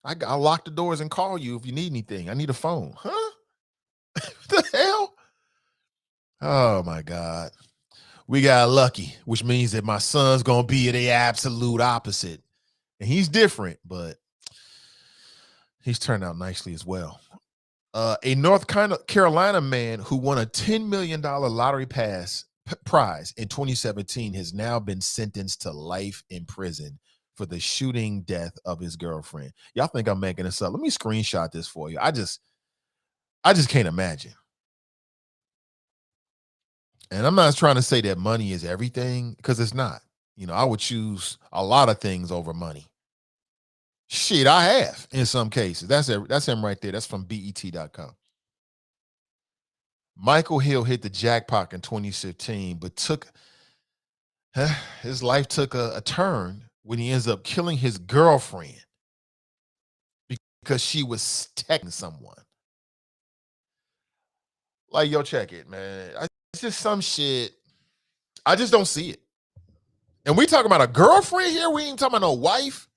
I'll lock the doors and call you if you need anything. I need a phone. Huh? What the hell? Oh, my God. We got lucky, which means that my son's going to be the absolute opposite. And he's different, but he's turned out nicely as well. A North Carolina man who won a $10 million lottery prize in 2017 has now been sentenced to life in prison for the shooting death of his girlfriend. Y'all think I'm making this up? Let me screenshot this for you. I just can't imagine. And I'm not trying to say that money is everything, because it's not. You know, I would choose a lot of things over money. Shit, I have in some cases. That's him right there. That's from BET.com. Michael Hill hit the jackpot in 2015, but his life took a turn when he ends up killing his girlfriend because she was texting someone. Like, yo, check it, man. It's just some shit. I just don't see it. And we talking about a girlfriend here. We ain't talking about no wife.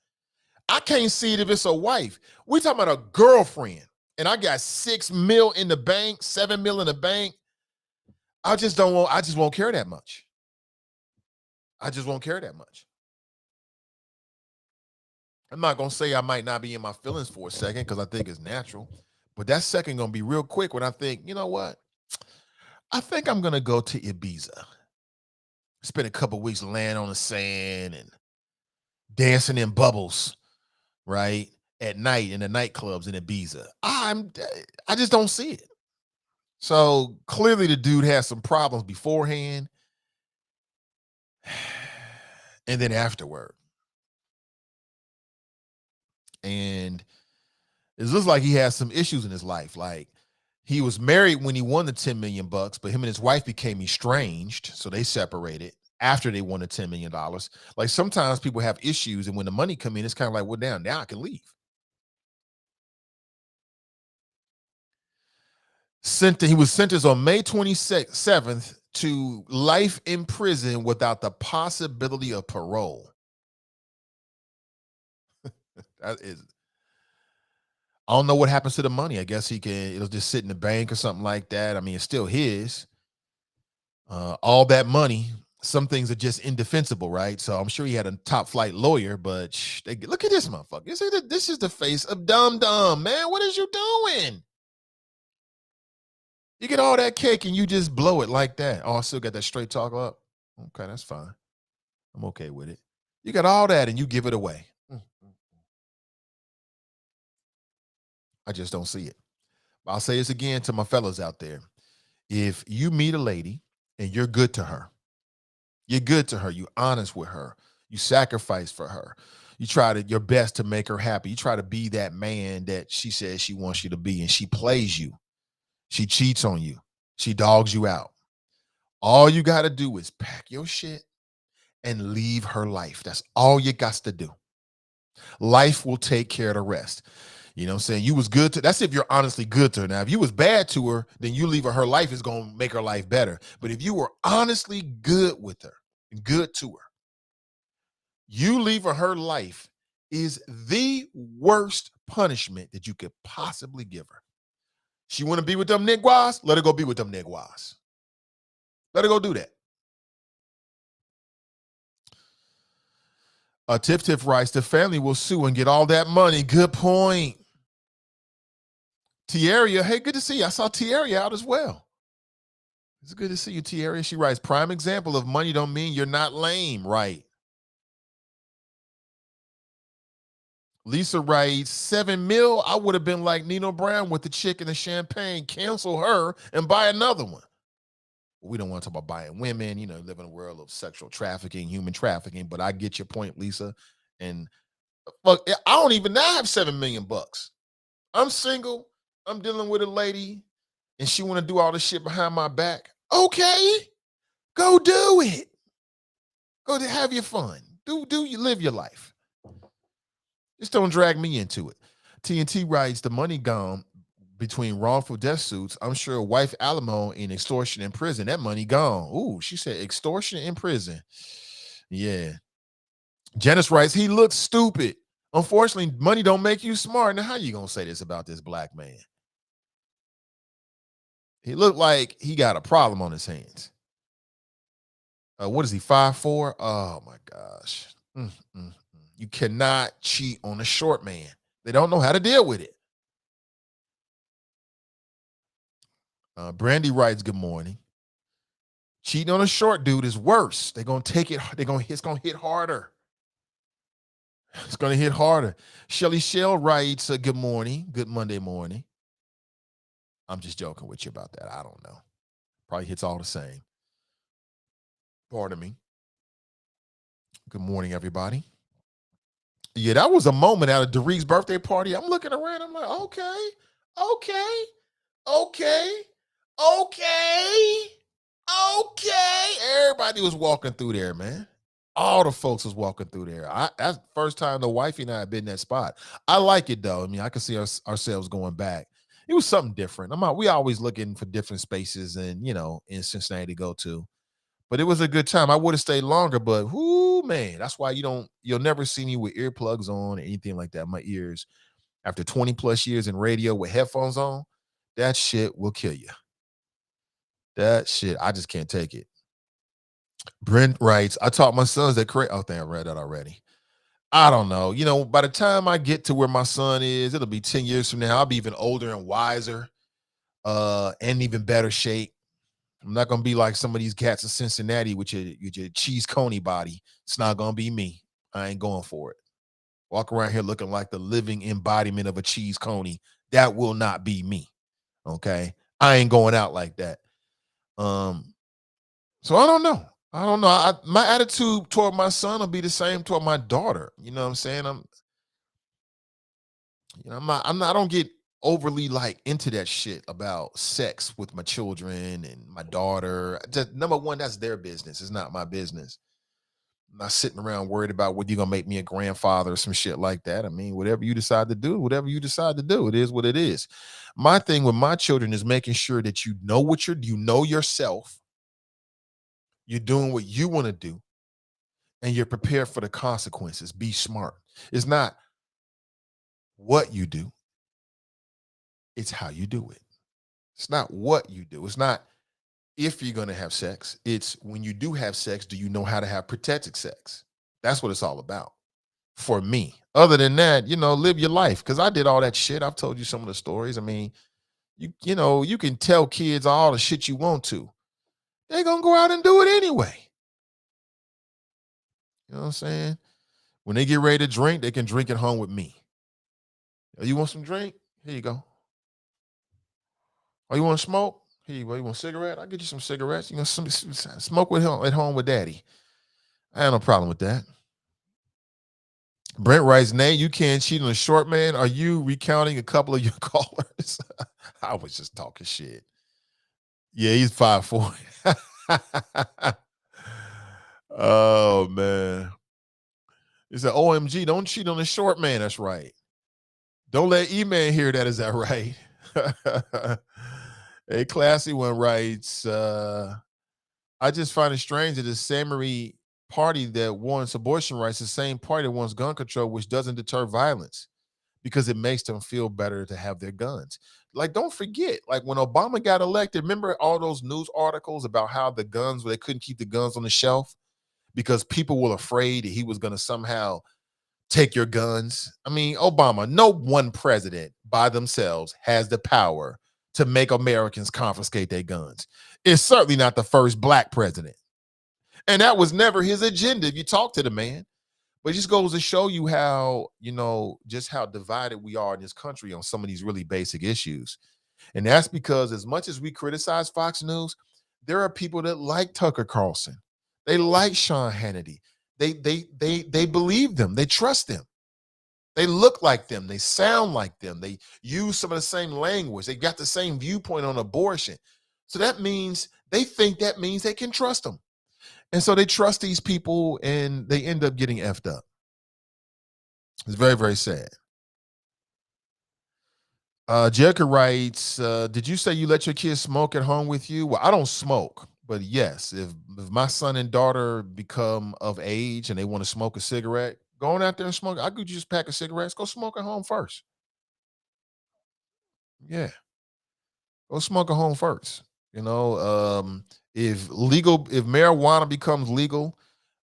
I can't see it if it's a wife. We talking about a girlfriend. And I got 6 mil in the bank, 7 mil in the bank. I just won't care that much. I just won't care that much. I'm not going to say I might not be in my feelings for a second because I think it's natural. But that second going to be real quick when I think, you know what? I think I'm going to go to Ibiza. Spend a couple weeks laying on the sand and dancing in bubbles, right? At night in the nightclubs in Ibiza. I just don't see it. So clearly the dude has some problems beforehand and then afterward. And it looks like he has some issues in his life. Like, he was married when he won the $10 million, but him and his wife became estranged. So they separated after they won the $10 million. Like, sometimes people have issues, and when the money come in, it's kind of like, well, damn, now I can leave. He was sentenced on May 27th to life in prison without the possibility of parole. That is, I don't know what happens to the money. I guess it'll just sit in the bank or something like that. I mean, it's still his. All that money, some things are just indefensible, right? So I'm sure he had a top flight lawyer, but look at this motherfucker. This is the face of dumb, man. What is you doing? You get all that cake and you just blow it like that. Oh, I still got that straight talk up. Okay, that's fine. I'm okay with it. You got all that and you give it away. I just don't see it. I'll say this again to my fellas out there. If you meet a lady and you're good to her, you're honest with her, you sacrifice for her, you try your best to make her happy, you try to be that man that she says she wants you to be, and she plays you, she cheats on you, she dogs you out. All you got to do is pack your shit and leave her life. That's all you got to do. Life will take care of the rest. You know what I'm saying? You was good to, that's if you're honestly good to her. Now, if you was bad to her, then you leaving her life is going to make her life better. But if you were honestly good with her, good to her, you leaving her life is the worst punishment that you could possibly give her. She want to be with them niggas? Let her go be with them niggas. Let her go do that. Tiff Tiff writes, the family will sue and get all that money. Good point. Tierra, hey, good to see you. I saw Tierra out as well. It's good to see you, Tierra. She writes, prime example of money don't mean you're not lame, right? Lisa writes, $7 million, I would have been like Nino Brown with the chick and the champagne, cancel her and buy another one. We don't want to talk about buying women, you know, live in a world of sexual trafficking, human trafficking, but I get your point, Lisa. And look, I don't even now have $7 million. I'm single. I'm dealing with a lady and she want to do all this shit behind my back. Okay, go do it. Go to have your fun. Do you live your life. Just don't drag me into it. TNT writes, the money gone between wrongful death suits. I'm sure wife alimony and extortion in prison. That money gone. Ooh, she said extortion in prison. Yeah. Janice writes, he looks stupid. Unfortunately, money don't make you smart. Now, how you gonna say this about this black man? He looked like he got a problem on his hands. What is he, 5'4"? Oh my gosh. You cannot cheat on a short man. They don't know how to deal with it. Brandy writes, good morning. Cheating on a short dude is worse. They're gonna take it, it's gonna hit harder. It's gonna hit harder. Shelly Shell writes, good morning, good Monday morning. I'm just joking with you about that. I don't know. Probably hits all the same. Pardon me. Good morning, everybody. Yeah, that was a moment out of Dereke's birthday party. I'm looking around. I'm like, okay. Everybody was walking through there, man. All the folks was walking through there. That's the first time the wifey and I have been in that spot. I like it though. I mean, I can see ourselves going back. It was something different. We always looking for different spaces and, you know, in Cincinnati to go to. But it was a good time. I would have stayed longer, but whoo, man, that's why you'll never see me with earplugs on or anything like that. My ears, after 20 plus years in radio with headphones on, that shit will kill you. That shit, I just can't take it. Brent writes, I taught my sons that correct. Oh, I read that already. I don't know. You know, by the time I get to where my son is, it'll be 10 years from now. I'll be even older and wiser, and even better shape. I'm not gonna be like some of these cats in Cincinnati with your cheese coney body. It's not gonna be me. I ain't going for it. Walk around here looking like the living embodiment of a cheese coney. That will not be me. Okay, I ain't going out like that. So I don't know. My attitude toward my son will be the same toward my daughter. You know what I'm saying? I don't get overly like into that shit about sex with my children and my daughter. Just, number one, that's their business. It's not my business. I'm not sitting around worried about whether you're gonna make me a grandfather or some shit like that. I mean, whatever you decide to do, it is what it is. My thing with my children is making sure that you know you know yourself, you're doing what you want to do, and you're prepared for the consequences. Be smart. It's not what you do, it's how you do it. It's not what you do. It's not if you're going to have sex. It's when you do have sex, do you know how to have protected sex? That's what it's all about for me. Other than that, you know, live your life. Because I did all that shit. I've told you some of the stories. I mean, you know, you can tell kids all the shit you want to. They're going to go out and do it anyway. You know what I'm saying? When they get ready to drink, they can drink at home with me. Oh, you want some drink? Here you go. Oh, you want to smoke? Here you go. You want a cigarette? I'll get you some cigarettes. You know, smoke with him at home with daddy. I have no problem with that. Brent writes, Nate, you can't cheat on a short man. Are you recounting a couple of your callers? I was just talking shit. Yeah, he's 5'4". Oh, man. He said, OMG, don't cheat on a short man. That's right. Don't let E-Man hear that. Is that right? A classy one writes, I just find it strange that the Samory party that wants abortion rights is the same party that wants gun control, which doesn't deter violence because it makes them feel better to have their guns. Like, don't forget, like when Obama got elected, remember all those news articles about how the guns, they couldn't keep the guns on the shelf because people were afraid that he was going to somehow take your guns. I mean, Obama, no one president by themselves has the power to make Americans confiscate their guns. It's certainly not the first black president. And that was never his agenda if you talk to the man. But it just goes to show you how, just how divided we are in this country on some of these really basic issues. And that's because as much as we criticize Fox News, there are people that like Tucker Carlson. They like Sean Hannity. They believe them. They trust them. They look like them. They sound like them. They use some of the same language. They got the same viewpoint on abortion. So that means they think that means they can trust them. And so they trust these people and they end up getting effed up. It's very, very sad. Jerica writes, did you say you let your kids smoke at home with you? Well, I don't smoke, but yes, if my son and daughter become of age and they want to smoke a cigarette, going out there and smoke, I could just pack of cigarettes, go smoke at home first. Yeah. Go smoke at home first. If marijuana becomes legal,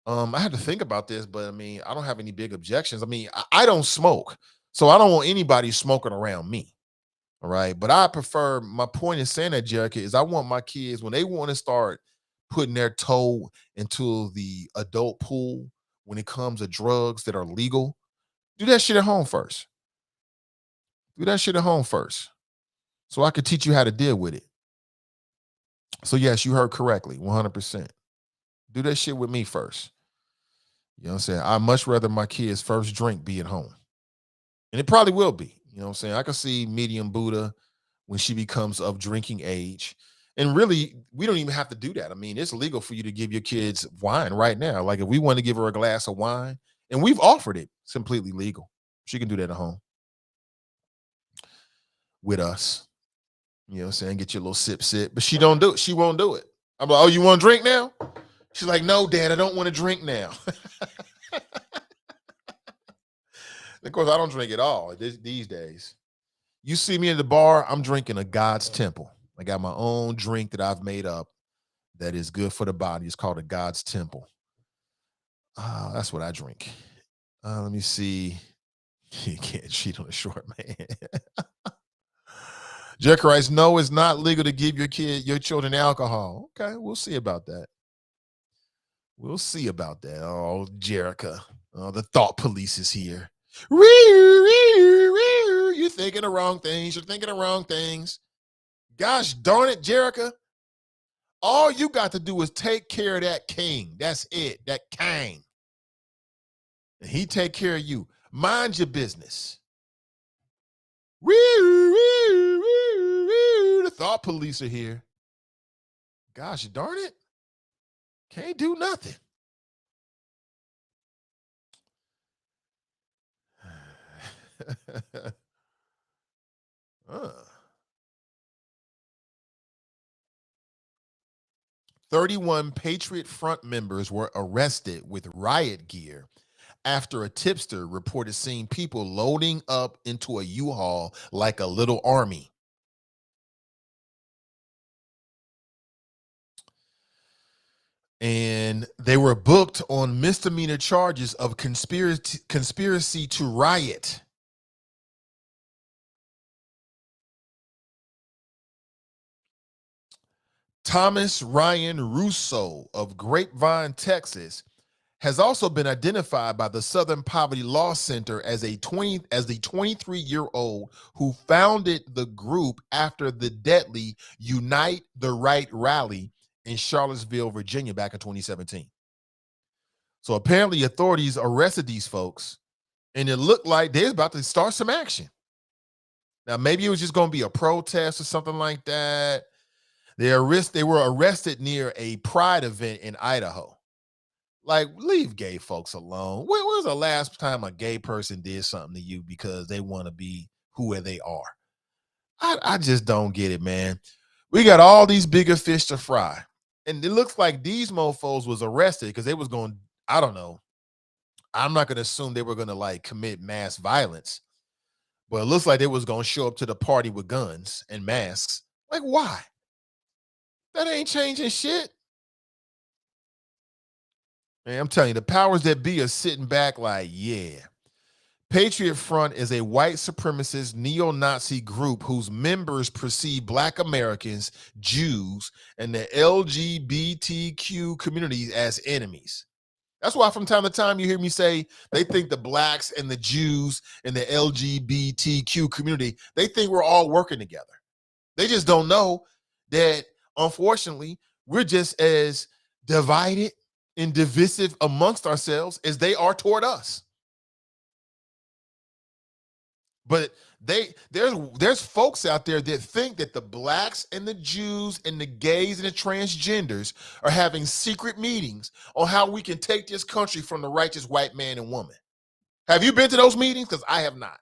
I had to think about this, but I mean, I don't have any big objections. I mean, I don't smoke, so I don't want anybody smoking around me. All right. But I prefer, my point in saying that, Jerica, is I want my kids, when they want to start putting their toe into the adult pool when it comes to drugs that are legal, do that shit at home first. Do that shit at home first. So I could teach you how to deal with it. So yes, you heard correctly, 100%. Do that shit with me first. You know what I'm saying? I'd much rather my kids' first drink be at home. And it probably will be. You know what I'm saying? I can see medium Buddha when she becomes of drinking age. And really, we don't even have to do that. I mean, it's legal for you to give your kids wine right now. Like if we want to give her a glass of wine, and we've offered it, it's completely legal. She can do that at home with us. You know what I'm saying? Get your little sip. But she don't do it. She won't do it. I'm like, oh, you want to drink now? She's like, no, Dad, I don't want to drink now. Of course, I don't drink at all these days. You see me in the bar, I'm drinking a God's Temple. I got my own drink that I've made up that is good for the body. It's called a God's Temple. That's what I drink. Let me see. You can't cheat on a short man. Jack writes, no, it's not legal to give your children alcohol. Okay, we'll see about that. We'll see about that. Oh, Jerica. Oh, the thought police is here. You're thinking the wrong things. You're thinking the wrong things. Gosh darn it, Jerica. All you got to do is take care of that king. That's it. That king. And he take care of you. Mind your business. The thought police are here. Gosh darn it. Can't do nothing. 31 Patriot Front members were arrested with riot gear after a tipster reported seeing people loading up into a U-Haul like a little army. And they were booked on misdemeanor charges of conspiracy to riot. Thomas Ryan Russo of Grapevine, Texas, has also been identified by the Southern Poverty Law Center as the 23-year-old who founded the group after the deadly Unite the Right rally in Charlottesville, Virginia, back in 2017. So apparently authorities arrested these folks, and it looked like they're about to start some action. Now, maybe it was just going to be a protest or something like that. They were arrested near a pride event in Idaho. Like, leave gay folks alone. When was the last time a gay person did something to you because they want to be who they are. I just don't get it, man. We got all these bigger fish to fry. And it looks like these mofos was arrested because they was going, I don't know. I'm not going to assume they were going to like commit mass violence, but it looks like they was going to show up to the party with guns and masks. Like, why? That ain't changing shit. Man, I'm telling you, the powers that be are sitting back like, yeah. Patriot Front is a white supremacist neo-Nazi group whose members perceive Black Americans, Jews, and the LGBTQ communities as enemies. That's why from time to time you hear me say they think the Blacks and the Jews and the LGBTQ community, they think we're all working together. They just don't know that, unfortunately, we're just as divided and divisive amongst ourselves as they are toward us. But there's folks out there that think that the Blacks and the Jews and the gays and the transgenders are having secret meetings on how we can take this country from the righteous white man and woman. Have you been to those meetings? Because I have not.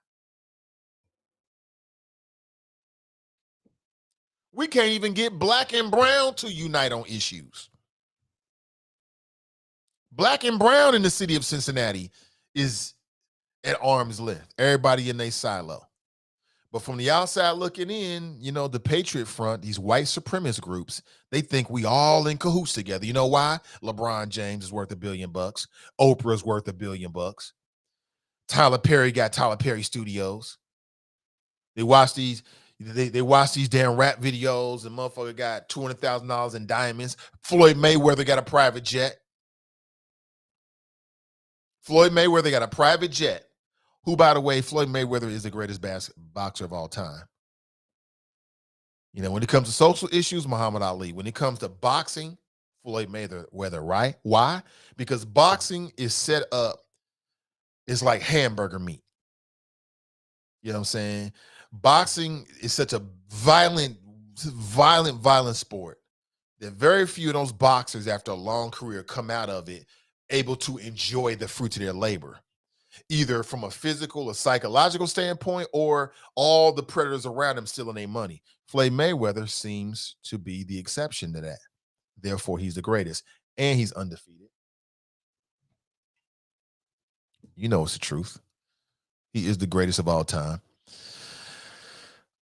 We can't even get Black and brown to unite on issues. Black and brown in the city of Cincinnati is at arm's length. Everybody in their silo. But from the outside looking in, you know, the Patriot Front, these white supremacist groups, they think we all in cahoots together. You know why? LeBron James is worth $1 billion. Oprah's worth $1 billion. Tyler Perry got Tyler Perry Studios. They watch these damn rap videos and motherfucker got $200,000 in diamonds. Floyd Mayweather got a private jet. Floyd Mayweather got a private jet. Who, by the way, Floyd Mayweather is the greatest boxer of all time. You know, when it comes to social issues, Muhammad Ali. When it comes to boxing, Floyd Mayweather, right? Why? Because boxing is set up, it's like hamburger meat. You know what I'm saying? Boxing is such a violent sport that very few of those boxers after a long career come out of it able to enjoy the fruits of their labor, either from a physical or psychological standpoint, or all the predators around him stealing their money. Floyd Mayweather seems to be the exception to that. Therefore, he's the greatest, and he's undefeated. You know it's the truth. He is the greatest of all time.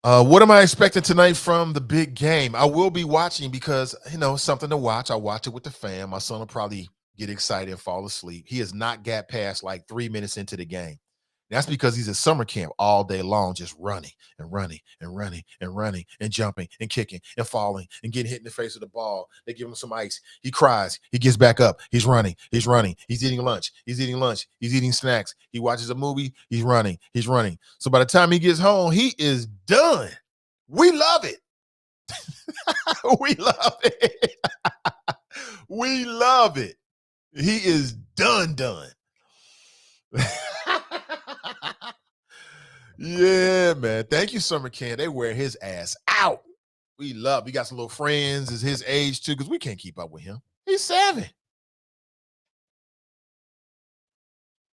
What am I expecting tonight from the big game? I will be watching because, you know, it's something to watch. I watch it with the fam. My son will probably get excited and fall asleep. He has not got past like 3 minutes into the game. That's because he's at summer camp all day long, just running and running and running and running and jumping and kicking and falling and getting hit in the face with the ball. They give him some ice. He cries. He gets back up. He's running. He's running. He's eating lunch. He's eating lunch. He's eating snacks. He watches a movie. He's running. He's running. So by the time he gets home, he is done. We love it. We love it. We love it. He is done. Yeah, man. Thank you, Summer Camp. They wear his ass out. We got some little friends is his age too, because we can't keep up with him. He's 7.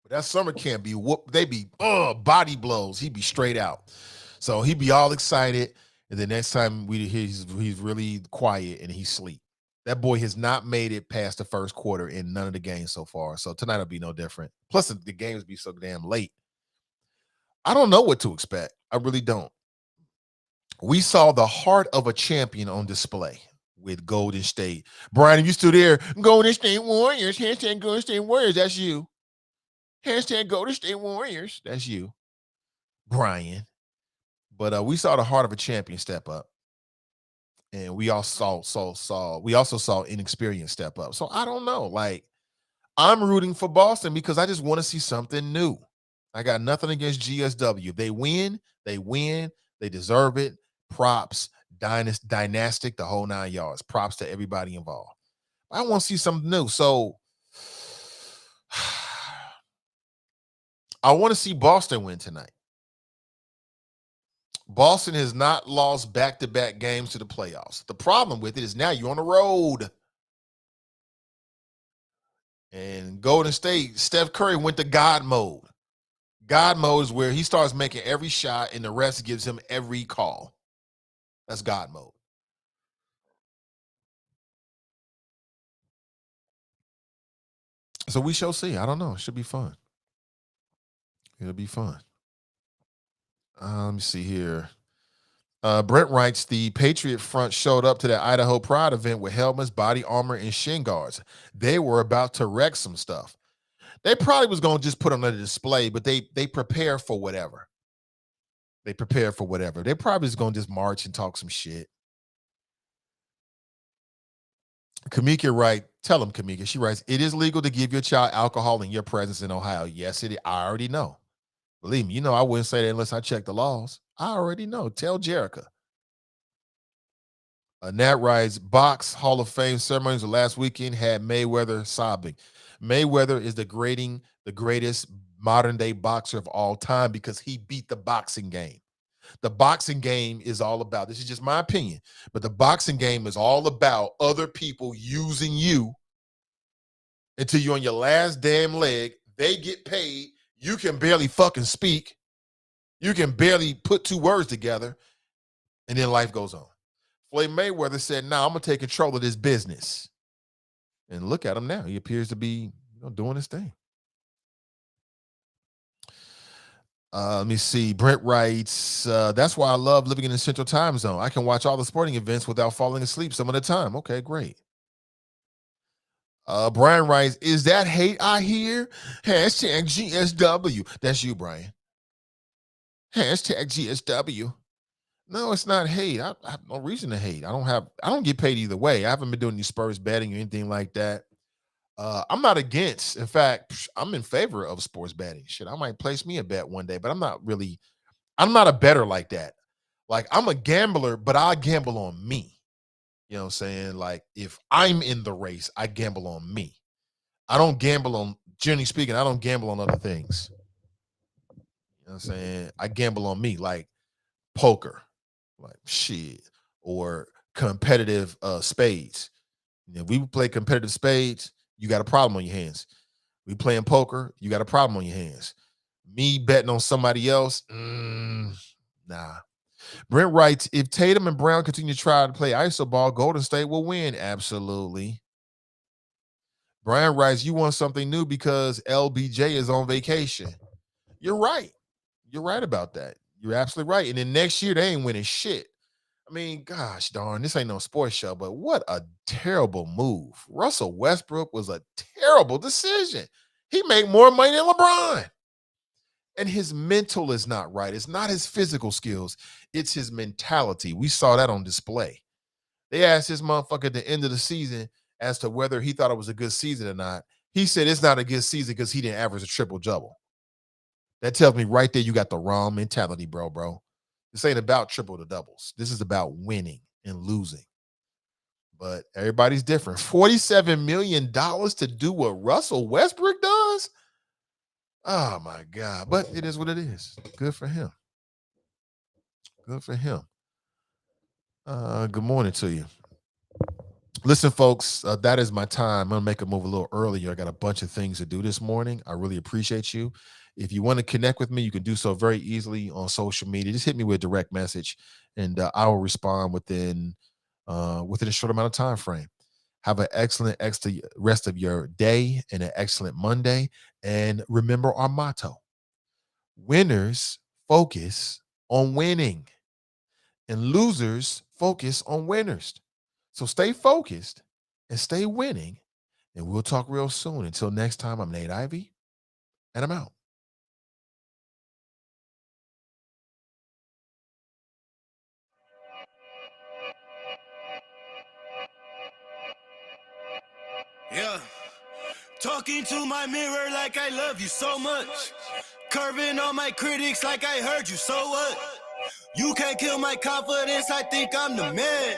But that summer camp be whoop, they be body blows. He be straight out. So he be all excited. And the next time he's really quiet and he sleep. That boy has not made it past the first quarter in none of the games so far. So tonight will be no different. Plus the games be so damn late. I don't know what to expect. I really don't. We saw the heart of a champion on display with Golden State. Brian, are you still there? Golden State Warriors. Hashtag Golden State Warriors. That's you. Hashtag Golden State Warriors. That's you, Brian. But we saw the heart of a champion step up. And we also saw inexperience step up. So I don't know. Like, I'm rooting for Boston because I just want to see something new. I got nothing against GSW. They win. They deserve it. Props, dynastic, the whole 9 yards. Props to everybody involved. I want to see something new. So I want to see Boston win tonight. Boston has not lost back-to-back games to the playoffs. The problem with it is now you're on the road. And Golden State, Steph Curry went to God mode. God mode is where he starts making every shot and the rest gives him every call. That's God mode. So we shall see. I don't know. It should be fun. It'll be fun. Let me see here. Brent writes, the Patriot Front showed up to the Idaho Pride event with helmets, body armor, and shin guards. They were about to wreck some stuff. They probably was going to just put them on the display, but they prepare for whatever. They prepare for whatever. They probably just going to just march and talk some shit. Kamika writes, tell him, Kamika. She writes, it is legal to give your child alcohol in your presence in Ohio. Yes, it is. I already know. Believe me, you know I wouldn't say that unless I check the laws. I already know. Tell Jerica. Nat writes, box Hall of Fame ceremonies of last weekend had Mayweather sobbing. Mayweather is the greatest modern day boxer of all time because he beat the boxing game. The boxing game is all about, this is just my opinion, but the boxing game is all about other people using you until you're on your last damn leg. They get paid. You can barely fucking speak. You can barely put two words together. And then life goes on. Floyd Mayweather said, nah, I'm going to take control of this business. And look at him now. He appears to be doing his thing. Let me see. Brent writes, that's why I love living in the Central Time Zone. I can watch all the sporting events without falling asleep some of the time. Okay, great. Brian writes, is that hate I hear? Hashtag GSW. That's you, Brian. Hashtag GSW. No, it's not hate. I have no reason to hate. I don't get paid either way. I haven't been doing any Spurs betting or anything like that. I'm not against. In fact, I'm in favor of sports betting. Shit, I might place me a bet one day, but I'm not a bettor like that. Like, I'm a gambler, but I gamble on me. You know what I'm saying? Like, if I'm in the race, I gamble on me. I don't gamble on, generally speaking, I don't gamble on other things. You know what I'm saying? I gamble on me, like poker, like shit, or competitive spades. If we play competitive spades, you got a problem on your hands. We playing poker, you got a problem on your hands. Me betting on somebody else, nah. Brent writes, if Tatum and Brown continue to try to play iso ball, Golden State will win. Absolutely. Brian writes, you want something new because LBJ is on vacation. You're right. You're right about that. You're absolutely right. And then next year, they ain't winning shit. I mean, gosh darn, this ain't no sports show, but what a terrible move. Russell Westbrook was a terrible decision. He made more money than LeBron. And his mental is not right. It's not his physical skills. It's his mentality. We saw that on display. They asked this motherfucker at the end of the season as to whether he thought it was a good season or not. He said it's not a good season because he didn't average a triple-double. That tells me right there you got the wrong mentality, bro. This ain't about triple the doubles. This is about winning and losing. But everybody's different. $47 million to do what Russell Westbrook does? Oh, my God. But it is what it is. Good for him. Good for him. Good morning to you. Listen, folks, that is my time. I'm going to make a move a little earlier. I got a bunch of things to do this morning. I really appreciate you. If you want to connect with me, you can do so very easily on social media. Just hit me with a direct message, and I will respond within a short amount of time frame. Have an excellent rest of your day and an excellent Monday. And remember our motto: winners focus on winning, and losers focus on winners. So stay focused and stay winning, and we'll talk real soon. Until next time, I'm Nate Ivey, and I'm out. Yeah. Talking to my mirror like I love you so much. Curving on my critics like I heard you, so what? You can't kill my confidence, I think I'm the man.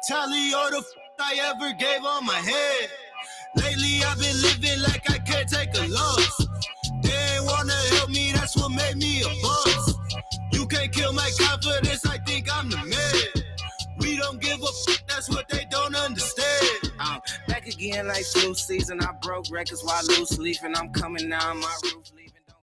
Tally all the I ever gave on my head. Lately I've been living like I can't take a loss. They ain't wanna help me, that's what made me a boss. You can't kill my confidence, I think I'm the man. We don't give a that's what they don't understand. I'm back again like flu season. I broke records while loose leaf, and I'm coming down my roof.